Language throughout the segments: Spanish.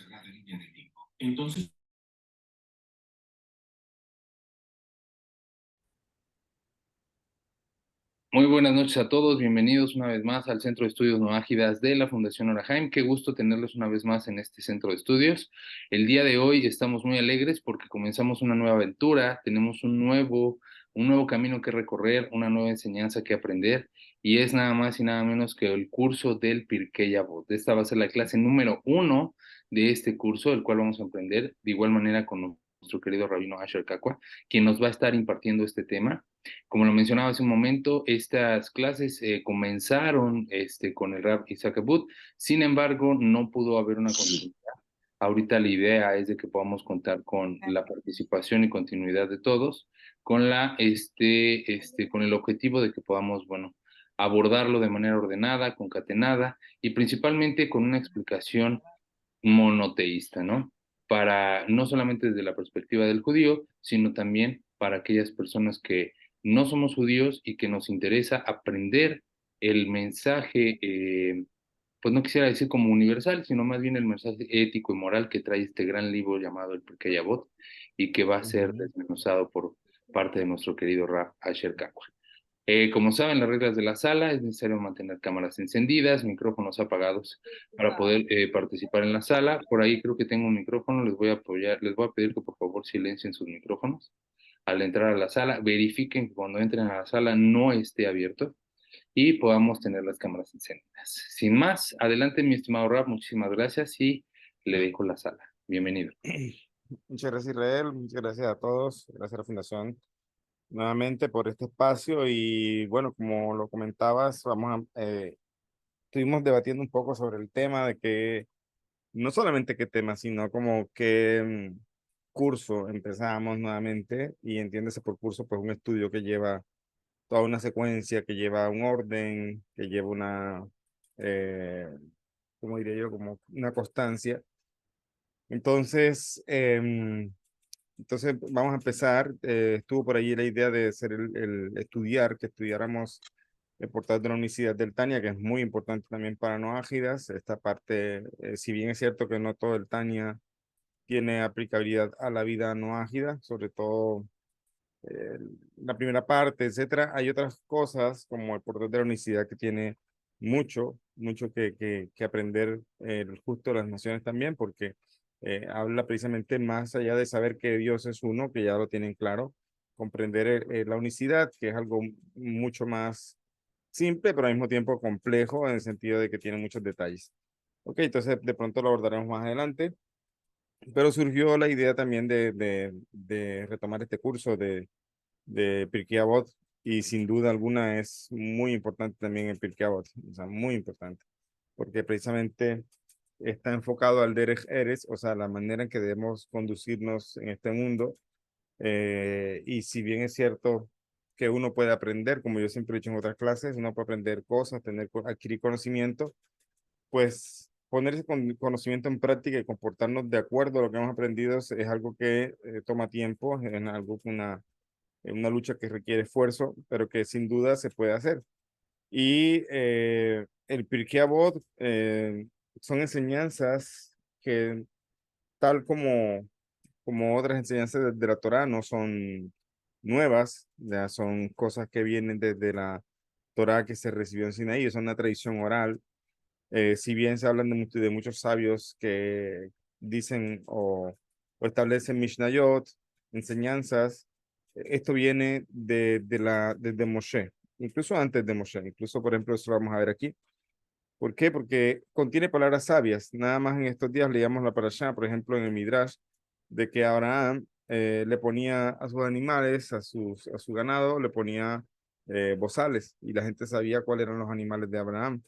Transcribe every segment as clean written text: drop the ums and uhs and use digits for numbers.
sagrada línea de tiempo. Entonces, muy buenas noches a todos, bienvenidos una vez más al Centro de Estudios Noágidas de la Fundación Orahaim. Qué gusto tenerlos una vez más en este centro de estudios. El día de hoy estamos muy alegres porque comenzamos una nueva aventura, tenemos un nuevo camino que recorrer, una nueva enseñanza que aprender, y es nada más y nada menos que el curso del Pirkei Avot. Esta va a ser la clase número 1 de este curso, el cual vamos a aprender de igual manera con nuestro querido Rabino Asher Kakwa, quien nos va a estar impartiendo este tema. Como lo mencionaba hace un momento, estas clases comenzaron con el Rab Isaac Abud. Sin embargo, no pudo haber una continuidad. Ahorita la idea es de que podamos contar con la participación y continuidad de todos, con el objetivo de que podamos, bueno, abordarlo de manera ordenada, concatenada y principalmente con una explicación monoteísta, ¿no? Para no solamente desde la perspectiva del judío, sino también para aquellas personas que no somos judíos y que nos interesa aprender el mensaje, pues no quisiera decir como universal, sino más bien el mensaje ético y moral que trae este gran libro llamado el Pirkei Avot y que va a ser Ujú. desmenuzado por parte de nuestro querido Rab Asher Kakwa. Como saben, las reglas de la sala, es necesario mantener cámaras encendidas, micrófonos apagados para poder participar en la sala. Por ahí creo que tengo un micrófono, les voy a apoyar, les voy a pedir que por favor silencien sus micrófonos al entrar a la sala. Verifiquen que cuando entren a la sala no esté abierto y podamos tener las cámaras encendidas. Sin más, adelante mi estimado Rab, muchísimas gracias y le dejo la sala. Bienvenido. Muchas gracias, Israel. Muchas gracias a todos. Gracias a la Fundación nuevamente por este espacio. Y bueno, como lo comentabas, estuvimos debatiendo un poco sobre el tema de que no solamente qué tema, sino como qué curso empezamos nuevamente. Y entiéndese por curso, pues un estudio que lleva toda una secuencia, que lleva un orden, que lleva eh, ¿cómo diría yo? Como una constancia. Entonces, vamos a empezar. Estuvo por allí la idea de hacer que estudiáramos el portal de la Universidad del Tania, que es muy importante también para no ágidas. Esta parte, si bien es cierto que no todo el Tania tiene aplicabilidad a la vida no ágida, sobre todo eh, la primera parte, etcétera, hay otras cosas como el portal de la Universidad que tiene mucho que aprender justo las naciones también, porque habla precisamente más allá de saber que Dios es uno, que ya lo tienen claro, comprender la unicidad, que es algo mucho más simple, pero al mismo tiempo complejo en el sentido de que tiene muchos detalles. Ok, entonces de pronto lo abordaremos más adelante, pero surgió la idea también de retomar este curso de Pirkei Avot, y sin duda alguna es muy importante también el Pirkei Avot, o sea, muy importante, porque precisamente está enfocado al Derech Eretz, o sea, la manera en que debemos conducirnos en este mundo. Y si bien es cierto que uno puede aprender, como yo siempre he dicho en otras clases, uno puede aprender cosas, adquirir conocimiento, pues poner ese conocimiento en práctica y comportarnos de acuerdo a lo que hemos aprendido es algo que toma tiempo, es algo, una lucha que requiere esfuerzo, pero que sin duda se puede hacer. Y el Pirkei Avot son enseñanzas que, tal como otras enseñanzas de la Torá, no son nuevas, ya son cosas que vienen desde la Torá que se recibió en Sinaí, es una tradición oral. Si bien se hablan de muchos sabios que dicen o establecen Mishnayot, enseñanzas, esto viene desde Moshe, incluso antes de Moshe, incluso por ejemplo, eso lo vamos a ver aquí. ¿Por qué? Porque contiene palabras sabias. Nada más en estos días leíamos la parashá, por ejemplo, en el Midrash, de que Abraham le ponía a sus animales, a su ganado, le ponía bozales, y la gente sabía cuáles eran los animales de Abraham.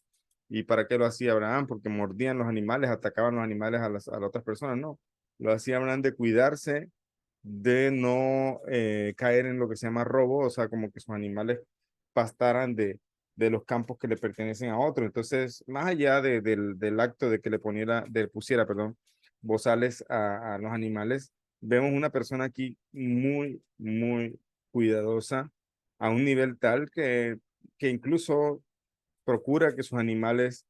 ¿Y para qué lo hacía Abraham? Porque mordían los animales, atacaban los animales a las otras personas, no. Lo hacía Abraham de cuidarse de no caer en lo que se llama robo, o sea, como que sus animales pastaran de los campos que le pertenecen a otro. Entonces, más allá del acto de que pusiera, perdón, bozales a los animales, vemos una persona aquí muy cuidadosa, a un nivel tal que incluso procura que sus animales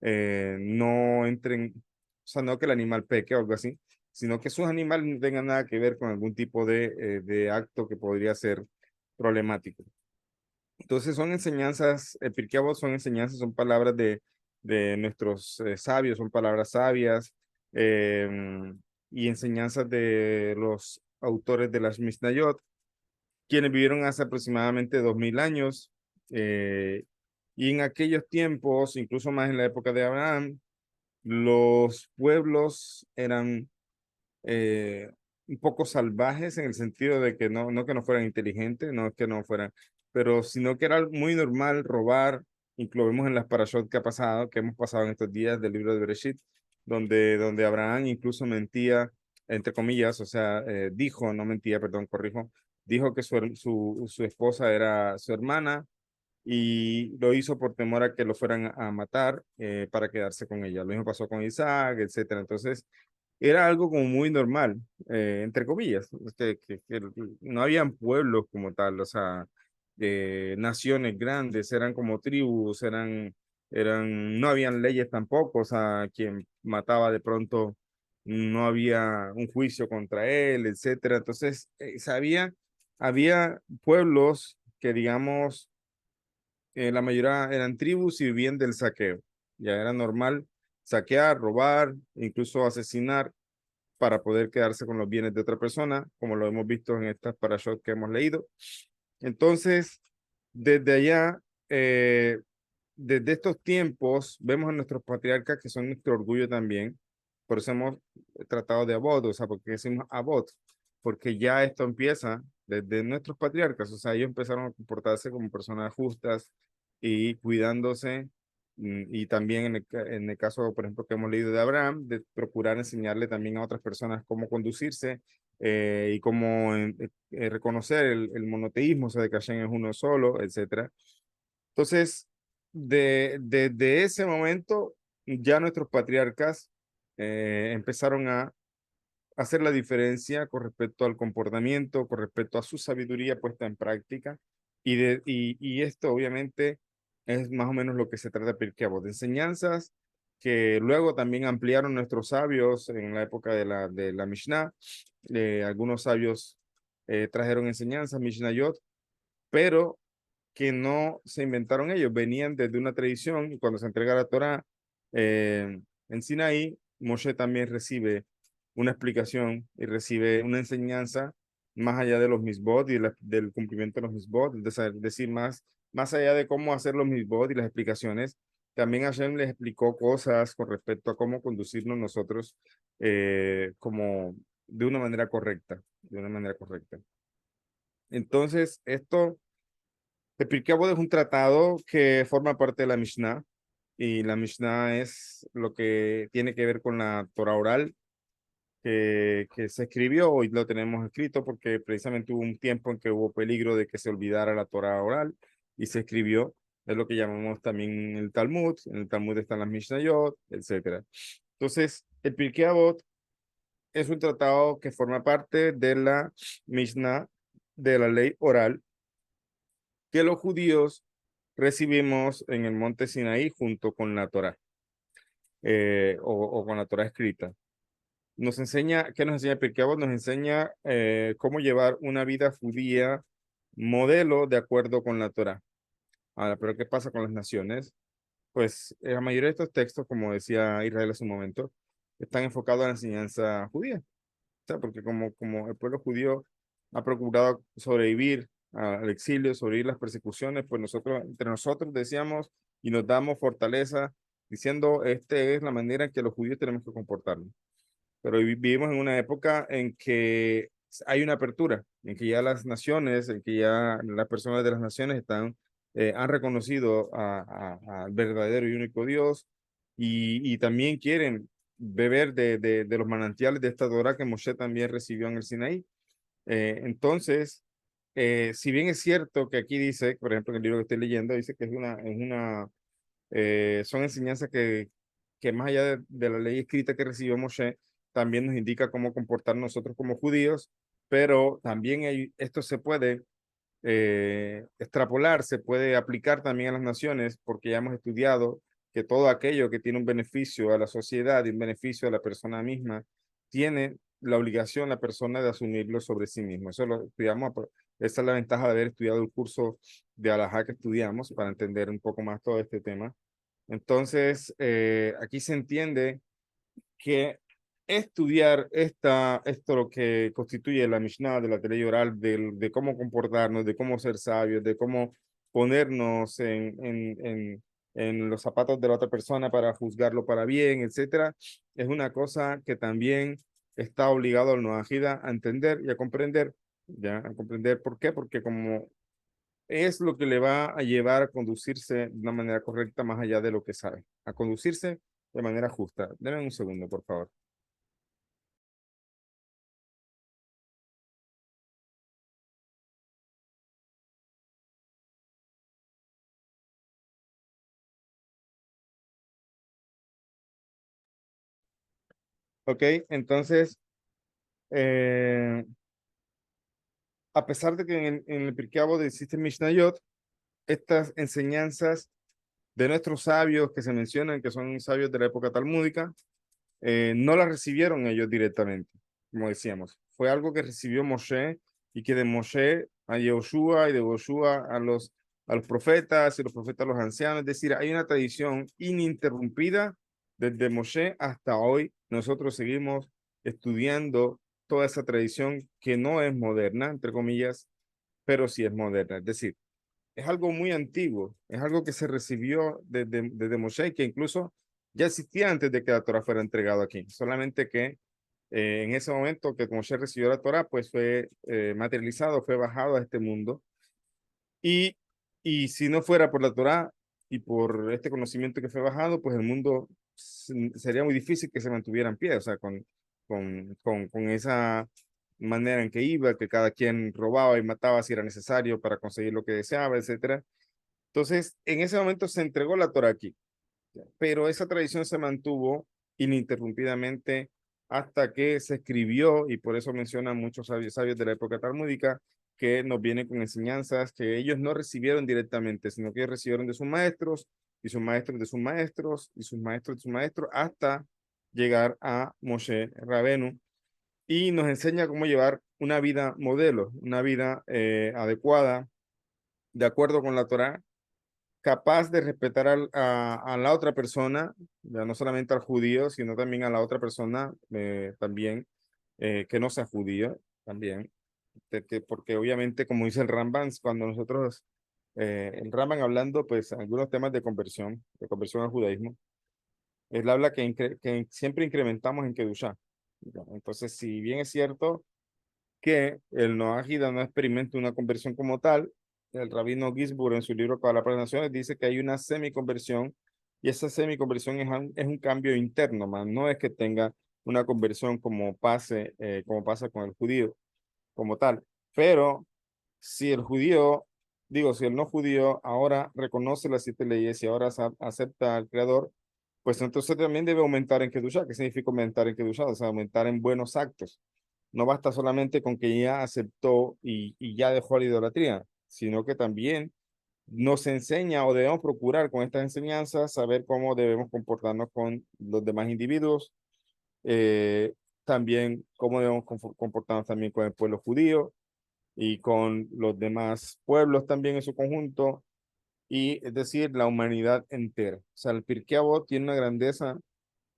no entren. sea, no que el animal peque o algo así, sino que sus animales no tengan nada que ver con algún tipo de acto que podría ser problemático. Entonces son enseñanzas, el Pirkei Avot son enseñanzas, son palabras de nuestros sabios, son palabras sabias y enseñanzas de los autores de las Mishnayot, quienes vivieron hace aproximadamente 2000 años. Y en aquellos tiempos, incluso más en la época de Abraham, los pueblos eran eh, un poco salvajes en el sentido de que no que no fueran inteligentes, no es que no fueran, pero sino que era muy normal robar, incluso vemos en las parashot que ha pasado, que hemos pasado en estos días del libro de Bereshit, donde Abraham incluso mentía, entre comillas, o sea, dijo, no mentía, perdón, corrijo, dijo que su esposa era su hermana y lo hizo por temor a que lo fueran a matar para quedarse con ella. Lo mismo pasó con Isaac, etcétera. Entonces, era algo como muy normal, entre comillas, que no habían pueblos como tal, o sea, naciones grandes, eran como tribus, no habían leyes tampoco, o sea, quien mataba de pronto no había un juicio contra él, etcétera. Entonces, había pueblos que, digamos, la mayoría eran tribus y vivían del saqueo. Ya era normal saquear, robar, incluso asesinar para poder quedarse con los bienes de otra persona, como lo hemos visto en estas parashot que hemos leído. Entonces, desde allá, desde estos tiempos, vemos a nuestros patriarcas que son nuestro orgullo también. Por eso hemos tratado de abot, o sea, porque decimos abot, porque ya esto empieza desde nuestros patriarcas, o sea, ellos empezaron a comportarse como personas justas y cuidándose, y también en el caso, por ejemplo, que hemos leído de Abraham, de procurar enseñarle también a otras personas cómo conducirse y cómo reconocer el monoteísmo, o sea, de que Hashem es uno solo, etcétera. Entonces, de ese momento, ya nuestros patriarcas empezaron a hacer la diferencia con respecto al comportamiento, con respecto a su sabiduría puesta en práctica. Y esto obviamente es más o menos lo que se trata de Pirkei Avot, de enseñanzas que luego también ampliaron nuestros sabios en la época de la Mishnah. Algunos sabios trajeron enseñanzas, Mishnayot, pero que no se inventaron ellos, venían desde una tradición y cuando se entrega la Torá en Sinaí, Moshe también recibe una explicación y recibe una enseñanza más allá de los misbot y del cumplimiento de los misbot, es decir, más allá de cómo hacer los misbot y las explicaciones, también Hashem les explicó cosas con respecto a cómo conducirnos nosotros como de una manera correcta, de una manera correcta. Entonces, el Pirkei Avot es un tratado que forma parte de la Mishnah y la Mishnah es lo que tiene que ver con la Torah oral que se escribió. Hoy lo tenemos escrito porque precisamente hubo un tiempo en que hubo peligro de que se olvidara la Torah oral y se escribió. Es lo que llamamos también el Talmud. En el Talmud están las Mishnayot, etcétera. Entonces, el Pirkei Avot es un tratado que forma parte de la Mishnah, de la ley oral que los judíos recibimos en el monte Sinaí junto con la Torá o con la Torá escrita. Nos enseña, ¿qué nos enseña Pirkei Avot? Nos enseña cómo llevar una vida judía modelo de acuerdo con la Torá. Ahora, pero ¿qué pasa con las naciones? Pues la mayoría de estos textos, como decía Israel hace un momento, están enfocados a la enseñanza judía. O sea, porque como el pueblo judío ha procurado sobrevivir al exilio, sobrevivir las persecuciones, pues nosotros, entre nosotros decíamos y nos damos fortaleza diciendo, esta es la manera en que los judíos tenemos que comportarnos. Pero vivimos en una época en que hay una apertura, en que ya las naciones, en que ya las personas de las naciones han reconocido al verdadero y único Dios y también quieren beber de los manantiales de esta Torah que Moshe también recibió en el Sinaí. Entonces, si bien es cierto que aquí dice, por ejemplo, en el libro que estoy leyendo, dice que son enseñanzas que más allá de la ley escrita que recibió Moshe, también nos indica cómo comportar nosotros como judíos, pero también esto se puede extrapolar, se puede aplicar también a las naciones, porque ya hemos estudiado que todo aquello que tiene un beneficio a la sociedad y un beneficio a la persona misma, tiene la obligación la persona de asumirlo sobre sí mismo. Eso lo estudiamos, esa es la ventaja de haber estudiado el curso de Alajá que estudiamos para entender un poco más todo este tema. Entonces, aquí se entiende que estudiar esto lo que constituye la Mishnah de la ley oral, de cómo comportarnos, de cómo ser sabios, de cómo ponernos en los zapatos de la otra persona para juzgarlo para bien, etcétera, es una cosa que también está obligado al Noahida a entender y a comprender. ¿Ya? A comprender por qué, porque como es lo que le va a llevar a conducirse de una manera correcta más allá de lo que sabe, a conducirse de manera justa. Denme un segundo, por favor. Ok, entonces, eh, a pesar de que en el Pirkei Avot existe Mishnayot, estas enseñanzas de nuestros sabios que se mencionan, que son sabios de la época talmúdica, no las recibieron ellos directamente, como decíamos. Fue algo que recibió Moshe y que de Moshe a Yehoshua y de Yehoshua a los profetas y los profetas a los ancianos. Es decir, hay una tradición ininterrumpida desde Moshe hasta hoy. Nosotros seguimos estudiando toda esa tradición que no es moderna, entre comillas, pero sí es moderna. Es decir, es algo muy antiguo, es algo que se recibió desde Moshe, que incluso ya existía antes de que la Torah fuera entregada aquí, solamente que en ese momento que Moshe recibió la Torah, pues fue materializado, fue bajado a este mundo, y, y si no fuera por la Torah y por este conocimiento que fue bajado, pues el mundo sería muy difícil que se mantuviera en pie, o sea, con esa manera en que iba, que cada quien robaba y mataba si era necesario para conseguir lo que deseaba, etcétera. Entonces, en ese momento se entregó la Torah aquí, pero esa tradición se mantuvo ininterrumpidamente hasta que se escribió, y por eso mencionan muchos sabios de la época talmúdica, que nos vienen con enseñanzas que ellos no recibieron directamente, sino que recibieron de sus maestros, y sus maestros de sus maestros, y sus maestros de sus maestros, hasta llegar a Moshe Rabenu, y nos enseña cómo llevar una vida modelo, una vida adecuada, de acuerdo con la Torah, capaz de respetar a la otra persona, ya no solamente al judío, sino también a la otra persona, también que no sea judío, también, porque obviamente, como dice el Rambam, cuando nosotros, el Rambam hablando, pues, algunos temas de conversión al judaísmo, él habla que siempre incrementamos en Kedushá. ¿Ya? Entonces, si bien es cierto que el Noahida no experimenta una conversión como tal. El rabino Gisburg en su libro para las Naciones dice que hay una semiconversión y esa semiconversión es un cambio interno, más no es que tenga una conversión como pasa con el judío como tal. Pero si el judío, digo, si el no judío ahora reconoce las siete leyes y ahora acepta al Creador, pues entonces también debe aumentar en Kedushá. ¿Qué significa aumentar en Kedushá? O sea, aumentar en buenos actos. No basta solamente con que ya aceptó y ya dejó la idolatría, sino que también nos enseña o debemos procurar con estas enseñanzas saber cómo debemos comportarnos con los demás individuos, eh, también cómo debemos comportarnos también con el pueblo judío y con los demás pueblos también en su conjunto, y es decir, la humanidad entera. O sea, el Pirkei Avot tiene una grandeza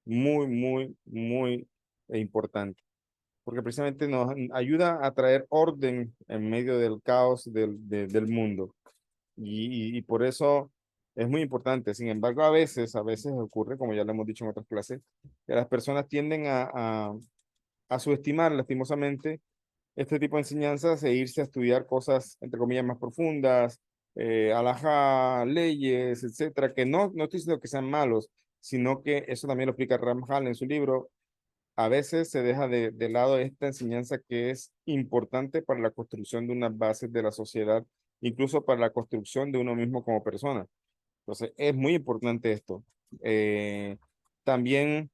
muy, muy, muy importante porque precisamente nos ayuda a traer orden en medio del caos del mundo. Y por eso es muy importante. Sin embargo, a veces ocurre, como ya lo hemos dicho en otras clases, que las personas tienden a subestimar lastimosamente este tipo de enseñanzas e irse a estudiar cosas, entre comillas, más profundas, alajá, leyes, etcétera, que no estoy diciendo que sean malos, sino que eso también lo explica Ramjal en su libro. A veces se deja de lado esta enseñanza que es importante para la construcción de unas bases de la sociedad, incluso para la construcción de uno mismo como persona. Entonces, es muy importante esto. Eh, También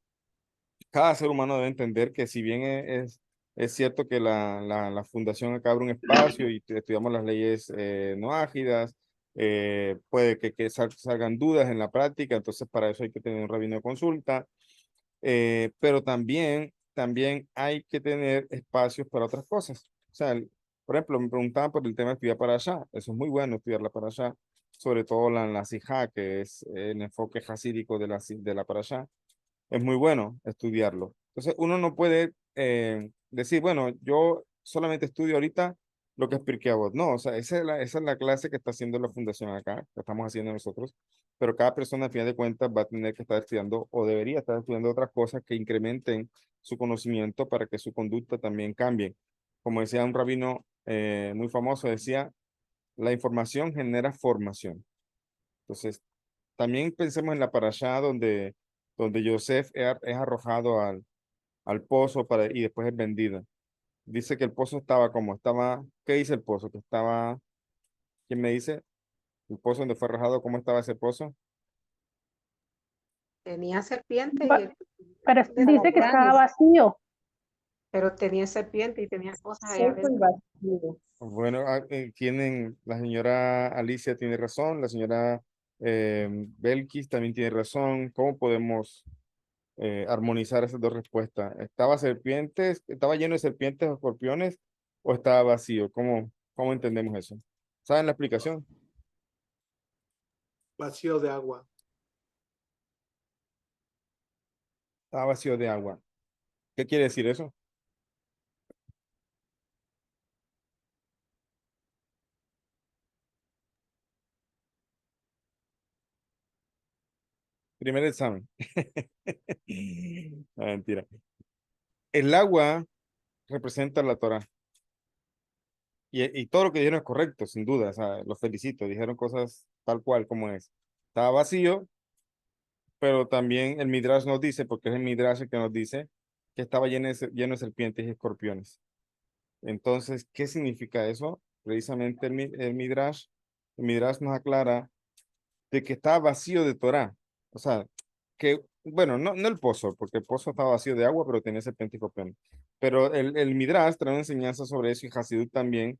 cada ser humano debe entender que si bien es cierto que la fundación acá abre un espacio y estudiamos las leyes no ágidas, puede que salgan dudas en la práctica, entonces para eso hay que tener un rabino de consulta, pero también hay que tener espacios para otras cosas. O sea, por ejemplo, me preguntaban por el tema de estudiar para allá, eso es muy bueno estudiarla para allá, sobre todo la Sijá, que es el enfoque jasídico de la para allá, es muy bueno estudiarlo. Entonces, uno no puede decir, bueno, yo solamente estudio ahorita lo que expliqué a vos. No, o sea, esa es la clase que está haciendo la fundación acá, que estamos haciendo nosotros, pero cada persona, a fin de cuentas, va a tener que estar estudiando o debería estar estudiando otras cosas que incrementen su conocimiento para que su conducta también cambie. Como decía un rabino muy famoso, decía, la información genera formación. Entonces, también pensemos en la parashá donde Yosef es arrojado al pozo y después es vendido. Dice que el pozo estaba como estaba. ¿Qué dice el pozo? Que estaba. ¿Quién me dice? El pozo donde fue arrojado, ¿cómo estaba ese pozo? Tenía serpientes Pa- Pero dice que estaba grandes, vacío, pero tenía serpientes y tenía cosas allá seco y adentro. vacío. Bueno, la señora Alicia tiene razón, la señora Belkis también tiene razón. ¿Cómo podemos armonizar esas dos respuestas? ¿Estaba lleno de serpientes o escorpiones o estaba vacío? ¿Cómo entendemos eso? ¿Saben la explicación? Vacío de agua. Estaba vacío de agua. ¿Qué quiere decir eso? Primer examen. No, mentira. El agua representa la Torah. Y todo lo que dijeron es correcto, sin duda. O sea, los felicito. Dijeron cosas tal cual como es. Estaba vacío, pero también el Midrash nos dice, porque es el Midrash el que nos dice, que estaba lleno de serpientes y escorpiones. Entonces, ¿qué significa eso? Precisamente el Midrash nos aclara de que estaba vacío de Torah. O sea, que, bueno, no el pozo, porque el pozo estaba vacío de agua, pero tenía serpiente y escorpión. Pero el Midrash trae una enseñanza sobre eso y Hasidut también,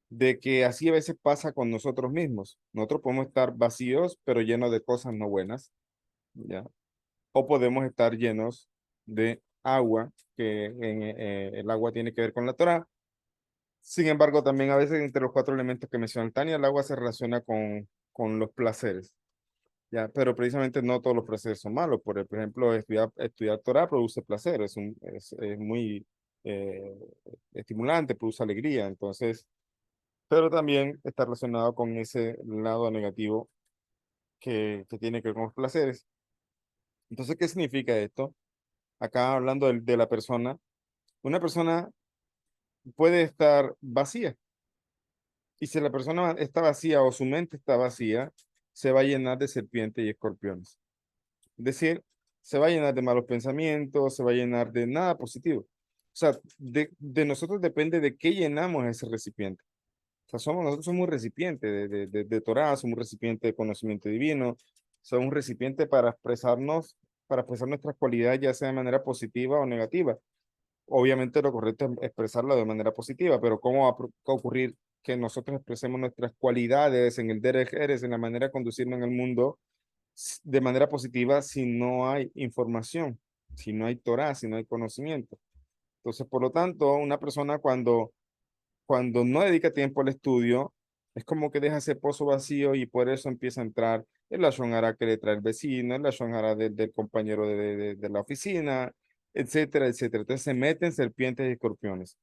de que así a veces pasa con nosotros mismos. Nosotros podemos estar vacíos, pero llenos de cosas no buenas, ¿ya? O podemos estar llenos de agua, el agua tiene que ver con la Torah. Sin embargo, también a veces entre los cuatro elementos que menciona el Tania, el agua se relaciona con los placeres. Ya, pero precisamente no todos los placeres son malos. Por ejemplo, estudiar Torah produce placer, es muy eh, estimulante, produce alegría. Entonces, pero también está relacionado con ese lado negativo que tiene que ver con los placeres. Entonces, ¿qué significa esto? Acá hablando de la persona, una persona puede estar vacía. Y si la persona está vacía o su mente está vacía, se va a llenar de serpientes y escorpiones. Es decir, se va a llenar de malos pensamientos, se va a llenar de nada positivo. O sea, de nosotros depende de qué llenamos ese recipiente. O sea, nosotros somos un recipiente de Torah, somos un recipiente de conocimiento divino, somos un recipiente para expresar nuestras cualidades, ya sea de manera positiva o negativa. Obviamente lo correcto es expresarla de manera positiva, pero ¿cómo va a ocurrir que nosotros expresemos nuestras cualidades en el derech eres, en la manera de conducirnos en el mundo de manera positiva si no hay información, si no hay Torah, si no hay conocimiento? Entonces, por lo tanto, una persona cuando no dedica tiempo al estudio, es como que deja ese pozo vacío y por eso empieza a entrar el lashon hara que le trae el vecino, el lashon hara del compañero de la oficina, etcétera, etcétera. Entonces se meten serpientes y escorpiones.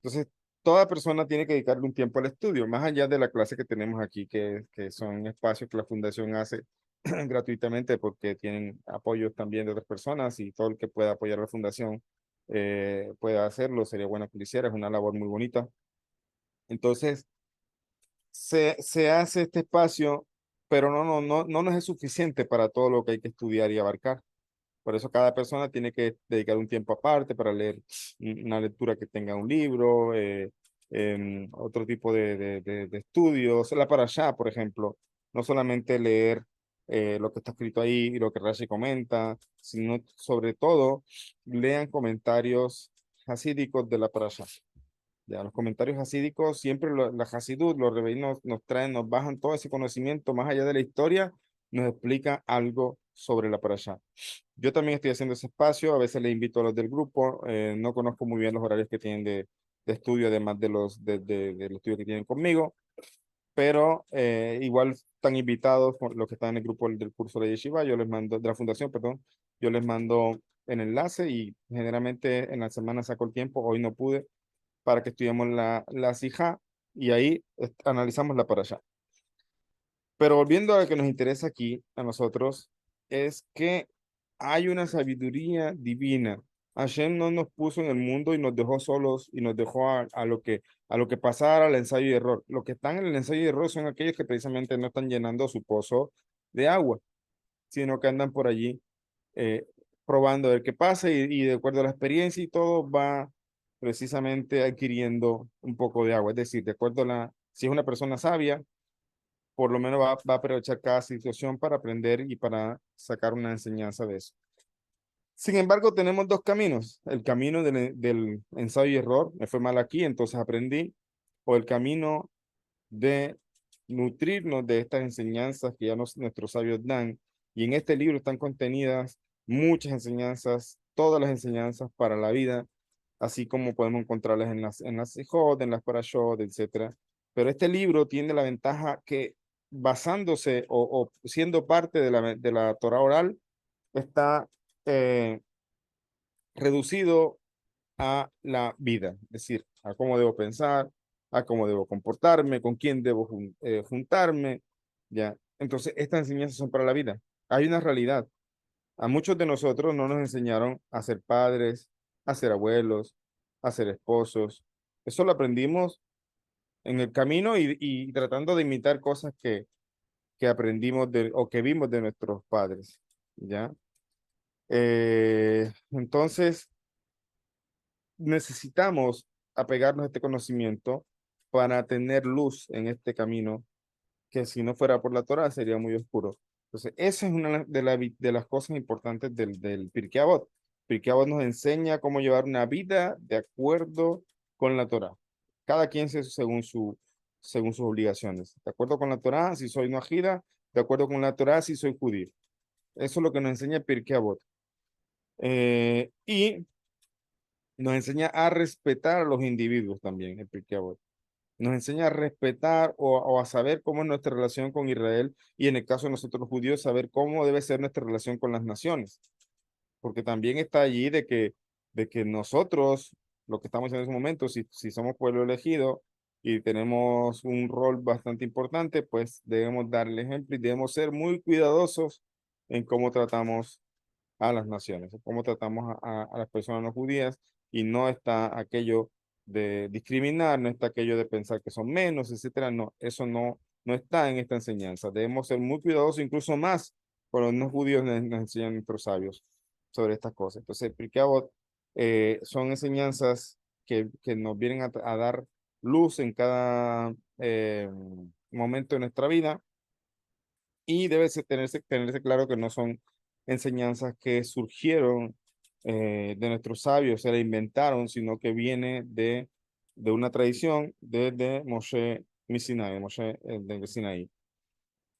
Entonces, toda persona tiene que dedicarle un tiempo al estudio, más allá de la clase que tenemos aquí, que son espacios que la fundación hace gratuitamente porque tienen apoyos también de otras personas y todo el que pueda apoyar a la fundación puede hacerlo, sería bueno que lo hiciera, es una labor muy bonita. Entonces, se hace este espacio, pero no nos es suficiente para todo lo que hay que estudiar y abarcar. Por eso cada persona tiene que dedicar un tiempo aparte para leer una lectura que tenga un libro, otro tipo de estudios. La parashá, por ejemplo, no solamente leer lo que está escrito ahí y lo que Rashi comenta, sino sobre todo lean comentarios hasídicos de la parashá. Ya, los comentarios hasídicos, siempre la Hasidut, los rebeldes nos traen, nos bajan todo ese conocimiento más allá de la historia, nos explica algo sobre la parashá. Yo también estoy haciendo ese espacio, a veces le invito a los del grupo, no conozco muy bien los horarios que tienen de estudio, además del estudio que tienen conmigo, pero igual están invitados los que están en el grupo del curso de Yeshiva, yo les mando, de la fundación, perdón, yo les mando el enlace y generalmente en la semana saco el tiempo, hoy no pude, para que estudiemos la Sijá y ahí analizamos la parashá. Pero volviendo a lo que nos interesa aquí, a nosotros, es que hay una sabiduría divina. Hashem no nos puso en el mundo y nos dejó solos y nos dejó a lo que pasara al ensayo y error. Los que están en el ensayo y error son aquellos que precisamente no están llenando su pozo de agua, sino que andan por allí eh, probando a ver qué pasa y de acuerdo a la experiencia y todo va precisamente adquiriendo un poco de agua. Es decir, de acuerdo a si es una persona sabia, por lo menos va a aprovechar cada situación para aprender y para sacar una enseñanza de eso. Sin embargo, tenemos dos caminos. El camino del ensayo y error, me fue mal aquí, entonces aprendí, o el camino de nutrirnos de estas enseñanzas que ya nuestros sabios dan. Y en este libro están contenidas muchas enseñanzas, todas las enseñanzas para la vida, así como podemos encontrarlas en las Sijot, en las Parashot, etcétera. Pero este libro tiene la ventaja que basándose o siendo parte de la Torah oral, está eh, reducido a la vida, es decir, a cómo debo pensar, a cómo debo comportarme, con quién debo juntarme, ¿ya? Entonces, estas enseñanzas son para la vida. Hay una realidad. A muchos de nosotros no nos enseñaron a ser padres, a ser abuelos, a ser esposos. Eso lo aprendimos en el camino y tratando de imitar cosas que aprendimos o que vimos de nuestros padres, ¿ya? Entonces, necesitamos apegarnos a este conocimiento para tener luz en este camino, que si no fuera por la Torah sería muy oscuro. Entonces, esa es una de las cosas importantes del Pirkei Avot. Pirkei Avot nos enseña cómo llevar una vida de acuerdo con la Torah. Cada quien según sus obligaciones. De acuerdo con la Torah, si soy noajida, de acuerdo con la Torah, si soy judío. Eso es lo que nos enseña Pirkei Avot. Y nos enseña a respetar a los individuos también, el Pirkei Avot. Nos enseña a respetar o a saber cómo es nuestra relación con Israel y en el caso de nosotros los judíos, saber cómo debe ser nuestra relación con las naciones. Porque también está allí de que nosotros, lo que estamos en ese momento, si somos pueblo elegido y tenemos un rol bastante importante, pues debemos darle ejemplo y debemos ser muy cuidadosos en cómo tratamos a las naciones, cómo tratamos a las personas no judías y no está aquello de discriminar, no está aquello de pensar que son menos, etcétera. No, eso no está en esta enseñanza. Debemos ser muy cuidadosos, incluso más con los no judíos nos enseñan nuestros sabios sobre estas cosas. Entonces, Pirkei Avot son enseñanzas que nos vienen a dar luz en cada momento de nuestra vida y debe tenerse claro que no son enseñanzas que surgieron de nuestros sabios, se la inventaron, sino que viene de una tradición desde Moshe Sinai, Moshe del Sinaí,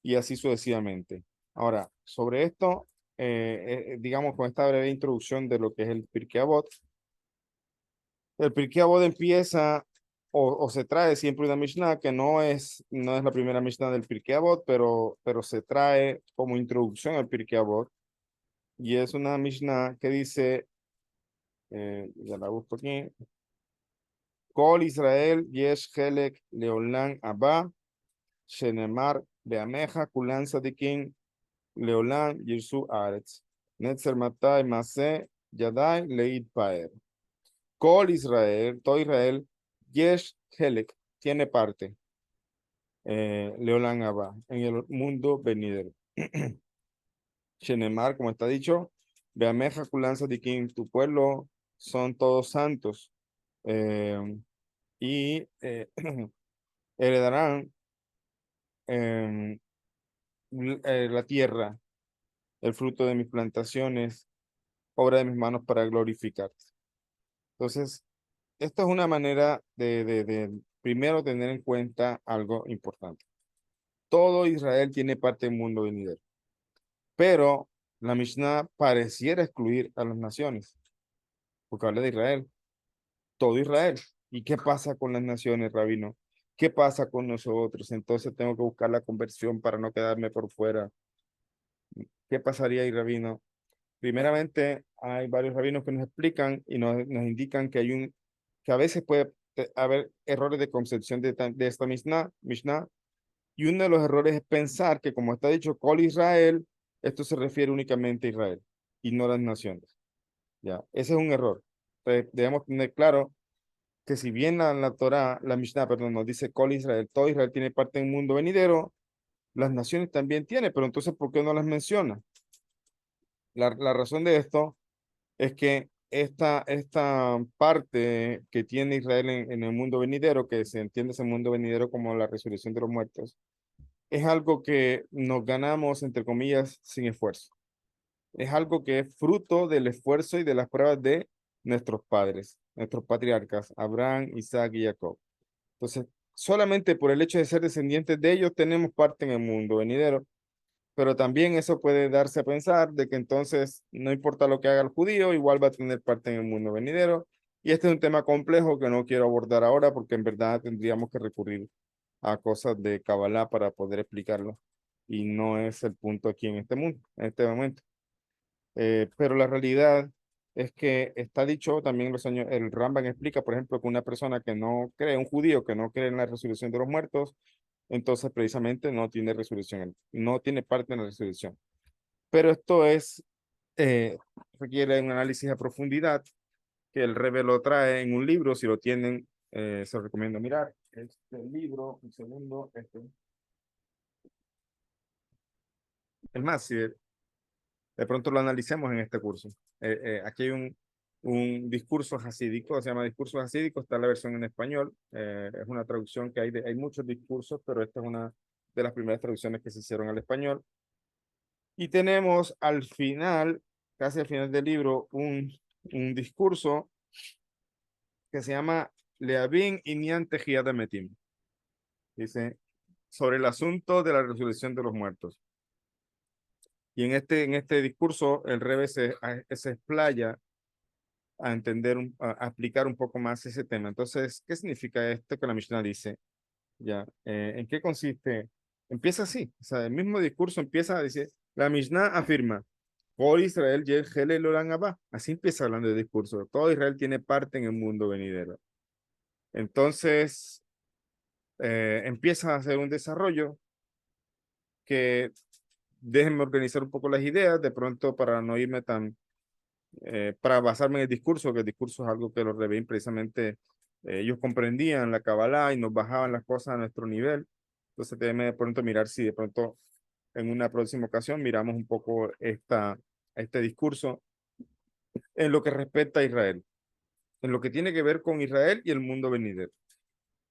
y así sucesivamente. Ahora, sobre esto, digamos con esta breve introducción de lo que es el Pirkei Avot, el Pirkei Avot empieza o se trae siempre una Mishnah que no es la primera Mishnah del Pirkei Avot, pero se trae como introducción al Pirkei Avot. Y es una Mishnah que dice, ya la busco aquí, Kol Israel yesh chelek leolam abba, shenemar beameja kulan sadikin leolam yirsu aretz, netzer matai maseh yadai leid paer. Kol Israel, todo Israel, Yesh Helek, tiene parte, Leolam Abba, en el mundo venidero. Shenemar, como está dicho, Beameja Kulanza Dikim, tu pueblo son todos santos, eh, y heredarán eh, la tierra, el fruto de mis plantaciones, obra de mis manos para glorificarte. Entonces, esto es una manera de primero tener en cuenta algo importante. Todo Israel tiene parte del mundo venidero, pero la Mishnah pareciera excluir a las naciones, porque habla de Israel, todo Israel. ¿Y qué pasa con las naciones, Rabino? ¿Qué pasa con nosotros? Entonces tengo que buscar la conversión para no quedarme por fuera. ¿Qué pasaría ahí, Rabino? Primeramente, hay varios rabinos que nos explican y nos indican que que a veces puede haber errores de concepción de esta Mishnah, y uno de los errores es pensar que, como está dicho, Col Israel, esto se refiere únicamente a Israel y no a las naciones. Ya, ese es un error. Entonces, debemos tener claro que si bien la Torah, la Mishnah, perdón, nos dice Col Israel, todo Israel tiene parte en un mundo venidero, las naciones también tiene, pero entonces, ¿por qué no las menciona? La razón de esto es que esta parte que tiene Israel en el mundo venidero, que se entiende ese mundo venidero como la resurrección de los muertos, es algo que nos ganamos, entre comillas, sin esfuerzo. Es algo que es fruto del esfuerzo y de las pruebas de nuestros padres, nuestros patriarcas, Abraham, Isaac y Jacob. Entonces, solamente por el hecho de ser descendientes de ellos tenemos parte en el mundo venidero, pero también eso puede darse a pensar de que entonces no importa lo que haga el judío, igual va a tener parte en el mundo venidero. Y este es un tema complejo que no quiero abordar ahora porque en verdad tendríamos que recurrir a cosas de Kabbalah para poder explicarlo. Y no es el punto aquí en este mundo, en este momento. Pero la realidad es que está dicho también en los años, el Rambam explica, por ejemplo, que una persona que no cree, un judío que no cree en la resurrección de los muertos, entonces precisamente no tiene resurrección, no tiene parte en la resurrección. Pero esto requiere un análisis a profundidad que el Rebbe lo trae en un libro, si lo tienen, se lo recomiendo mirar. Este libro, un segundo, es más, si de pronto lo analicemos en este curso. Aquí hay un discurso hasídico, se llama discurso hasídico, está la versión en español, es una traducción que hay muchos discursos, pero esta es una de las primeras traducciones que se hicieron al español. Y tenemos al final, casi al final del libro, un discurso que se llama Leavin Inyan Tejiat Metim. Dice, sobre el asunto de la resurrección de los muertos. Y en este discurso, el Rebbe se explaya a entender, a explicar un poco más ese tema. Entonces, ¿qué significa esto que la Mishnah dice? Ya, ¿en qué consiste? Empieza así, o sea, el mismo discurso empieza a decir, la Mishnah afirma, por Israel, así empieza hablando del discurso, todo Israel tiene parte en el mundo venidero. Entonces, empieza a hacer un desarrollo que déjenme organizar un poco las ideas, de pronto para no irme tan para basarme en el discurso, que el discurso es algo que los Rebbeim precisamente ellos comprendían la Kabbalah y nos bajaban las cosas a nuestro nivel. Entonces déjeme de pronto mirar si de pronto en una próxima ocasión miramos un poco este discurso en lo que respecta a Israel, en lo que tiene que ver con Israel y el mundo venidero.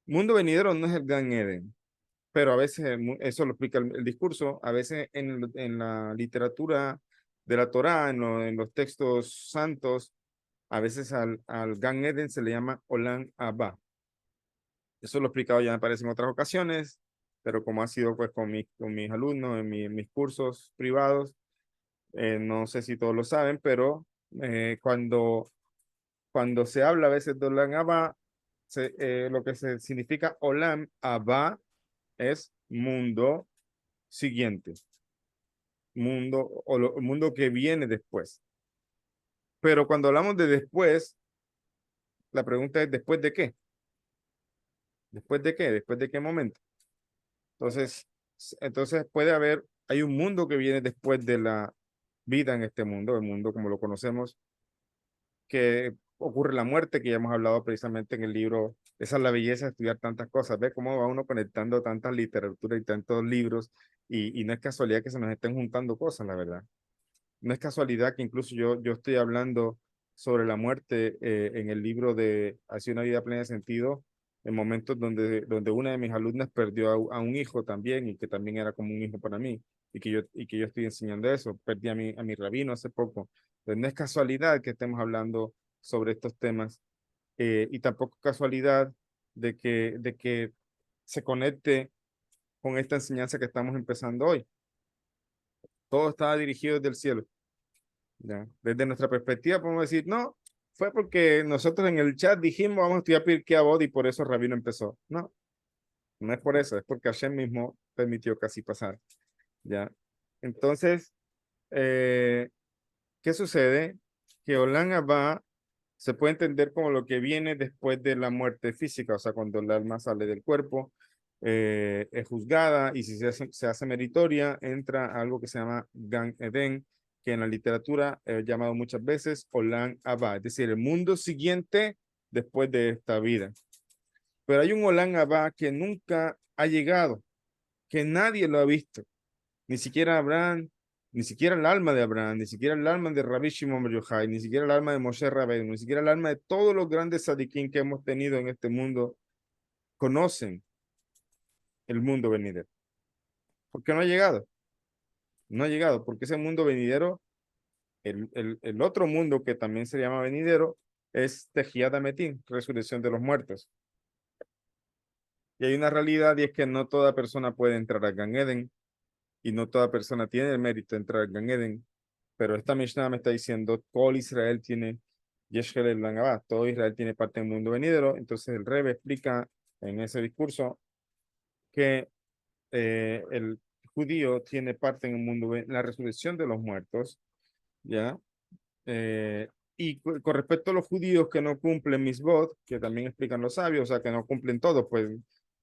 Mundo venidero no es el Gan Eden, pero a veces eso lo explica el discurso, a veces en la literatura de la Torá, en los textos santos, a veces al Gan Eden se le llama Olam Abba. Eso lo he explicado ya me parece en otras ocasiones, pero como ha sido pues con mis alumnos en mis cursos privados, no sé si todos lo saben, pero cuando se habla a veces de Olam Abba, lo que se significa Olam Abba es mundo siguiente, mundo que viene después. Pero cuando hablamos de después, la pregunta es ¿después de qué? ¿Después de qué? ¿Después de qué momento? Entonces hay un mundo que viene después de la vida en este mundo, el mundo como lo conocemos, que ocurre la muerte, que ya hemos hablado precisamente en el libro. Esa es la belleza de estudiar tantas cosas, ve cómo va uno conectando tantas literaturas y tantos libros, y no es casualidad que se nos estén juntando cosas, la verdad. No es casualidad que incluso yo estoy hablando sobre la muerte en el libro de Hacia una vida plena de sentido, en momentos donde una de mis alumnas perdió a un hijo también y que también era como un hijo para mí y que yo estoy enseñando eso. Perdí a mi rabino hace poco. Entonces no es casualidad que estemos hablando sobre estos temas y tampoco es casualidad de que se conecte con esta enseñanza que estamos empezando hoy. Todo estaba dirigido desde el cielo. ¿Ya? Desde nuestra perspectiva podemos decir, no, fue porque nosotros en el chat dijimos vamos a estudiar Pirkei Avot y por eso Rabino empezó. No, no es por eso, es porque Hashem mismo permitió que así pasara. ¿Ya? Entonces, ¿qué sucede? Que Olam Haba se puede entender como lo que viene después de la muerte física, o sea, cuando el alma sale del cuerpo, es juzgada y si se hace meritoria, entra algo que se llama Gan Eden, que en la literatura es llamado muchas veces Olam Haba, es decir, el mundo siguiente después de esta vida. Pero hay un Olam Haba que nunca ha llegado, que nadie lo ha visto, ni siquiera Abraham, ni siquiera el alma de Abraham, ni siquiera el alma de Rabbi Shimon Bar Yochai, ni siquiera el alma de Moshe Rabbeinu, ni siquiera el alma de todos los grandes tzadikim que hemos tenido en este mundo, conocen el mundo venidero. ¿Por qué no ha llegado? No ha llegado, porque ese mundo venidero, el otro mundo que también se llama venidero, es Tejiat Ametim, resurrección de los muertos. Y hay una realidad y es que no toda persona puede entrar a Gan Eden y no toda persona tiene el mérito de entrar a Gan Eden. Pero esta Mishnah me está diciendo, todo Israel tiene, todo Israel tiene parte del mundo venidero. Entonces el Rebbe explica en ese discurso que el judío tiene parte en el mundo, en la resurrección de los muertos, ¿ya? Con respecto a los judíos que no cumplen misbot, que también explican los sabios, o sea, que no cumplen todo, pues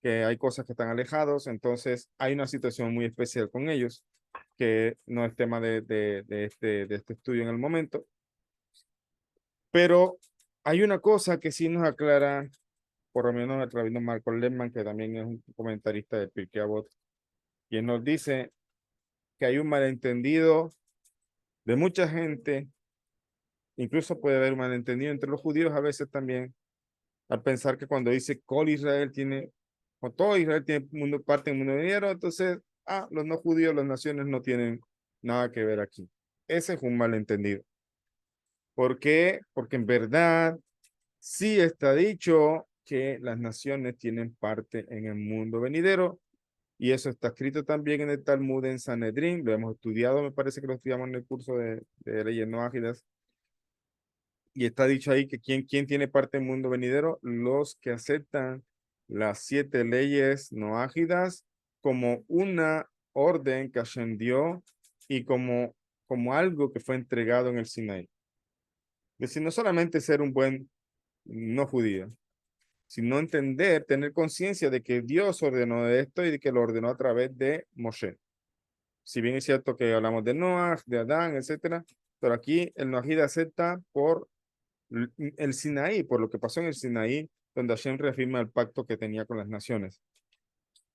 que hay cosas que están alejados, entonces hay una situación muy especial con ellos, que no es tema de este estudio en el momento, pero hay una cosa que sí nos aclara, por lo menos el rabino Marco Lehmann, que también es un comentarista de Pirkei Avot, quien nos dice que hay un malentendido de mucha gente, incluso puede haber un malentendido entre los judíos a veces también, al pensar que cuando dice Kol Israel tiene, o todo Israel tiene mundo, parte del mundo venidero, entonces, los no judíos, las naciones no tienen nada que ver aquí. Ese es un malentendido. ¿Por qué? Porque en verdad sí está dicho que las naciones tienen parte en el mundo venidero y eso está escrito también en el Talmud en Sanedrín, lo hemos estudiado, me parece que lo estudiamos en el curso de leyes no ágidas. Y está dicho ahí que ¿quién tiene parte del mundo venidero? Los que aceptan las 7 leyes no ágidas como una orden que Hashem dio y como algo que fue entregado en el Sinaí. Es decir, no solamente ser un buen no judío, sino entender, tener conciencia de que Dios ordenó esto y de que lo ordenó a través de Moshe. Si bien es cierto que hablamos de Noah, de Adán, etcétera, pero aquí el Noahide acepta por el Sinaí, por lo que pasó en el Sinaí, donde Hashem reafirma el pacto que tenía con las naciones.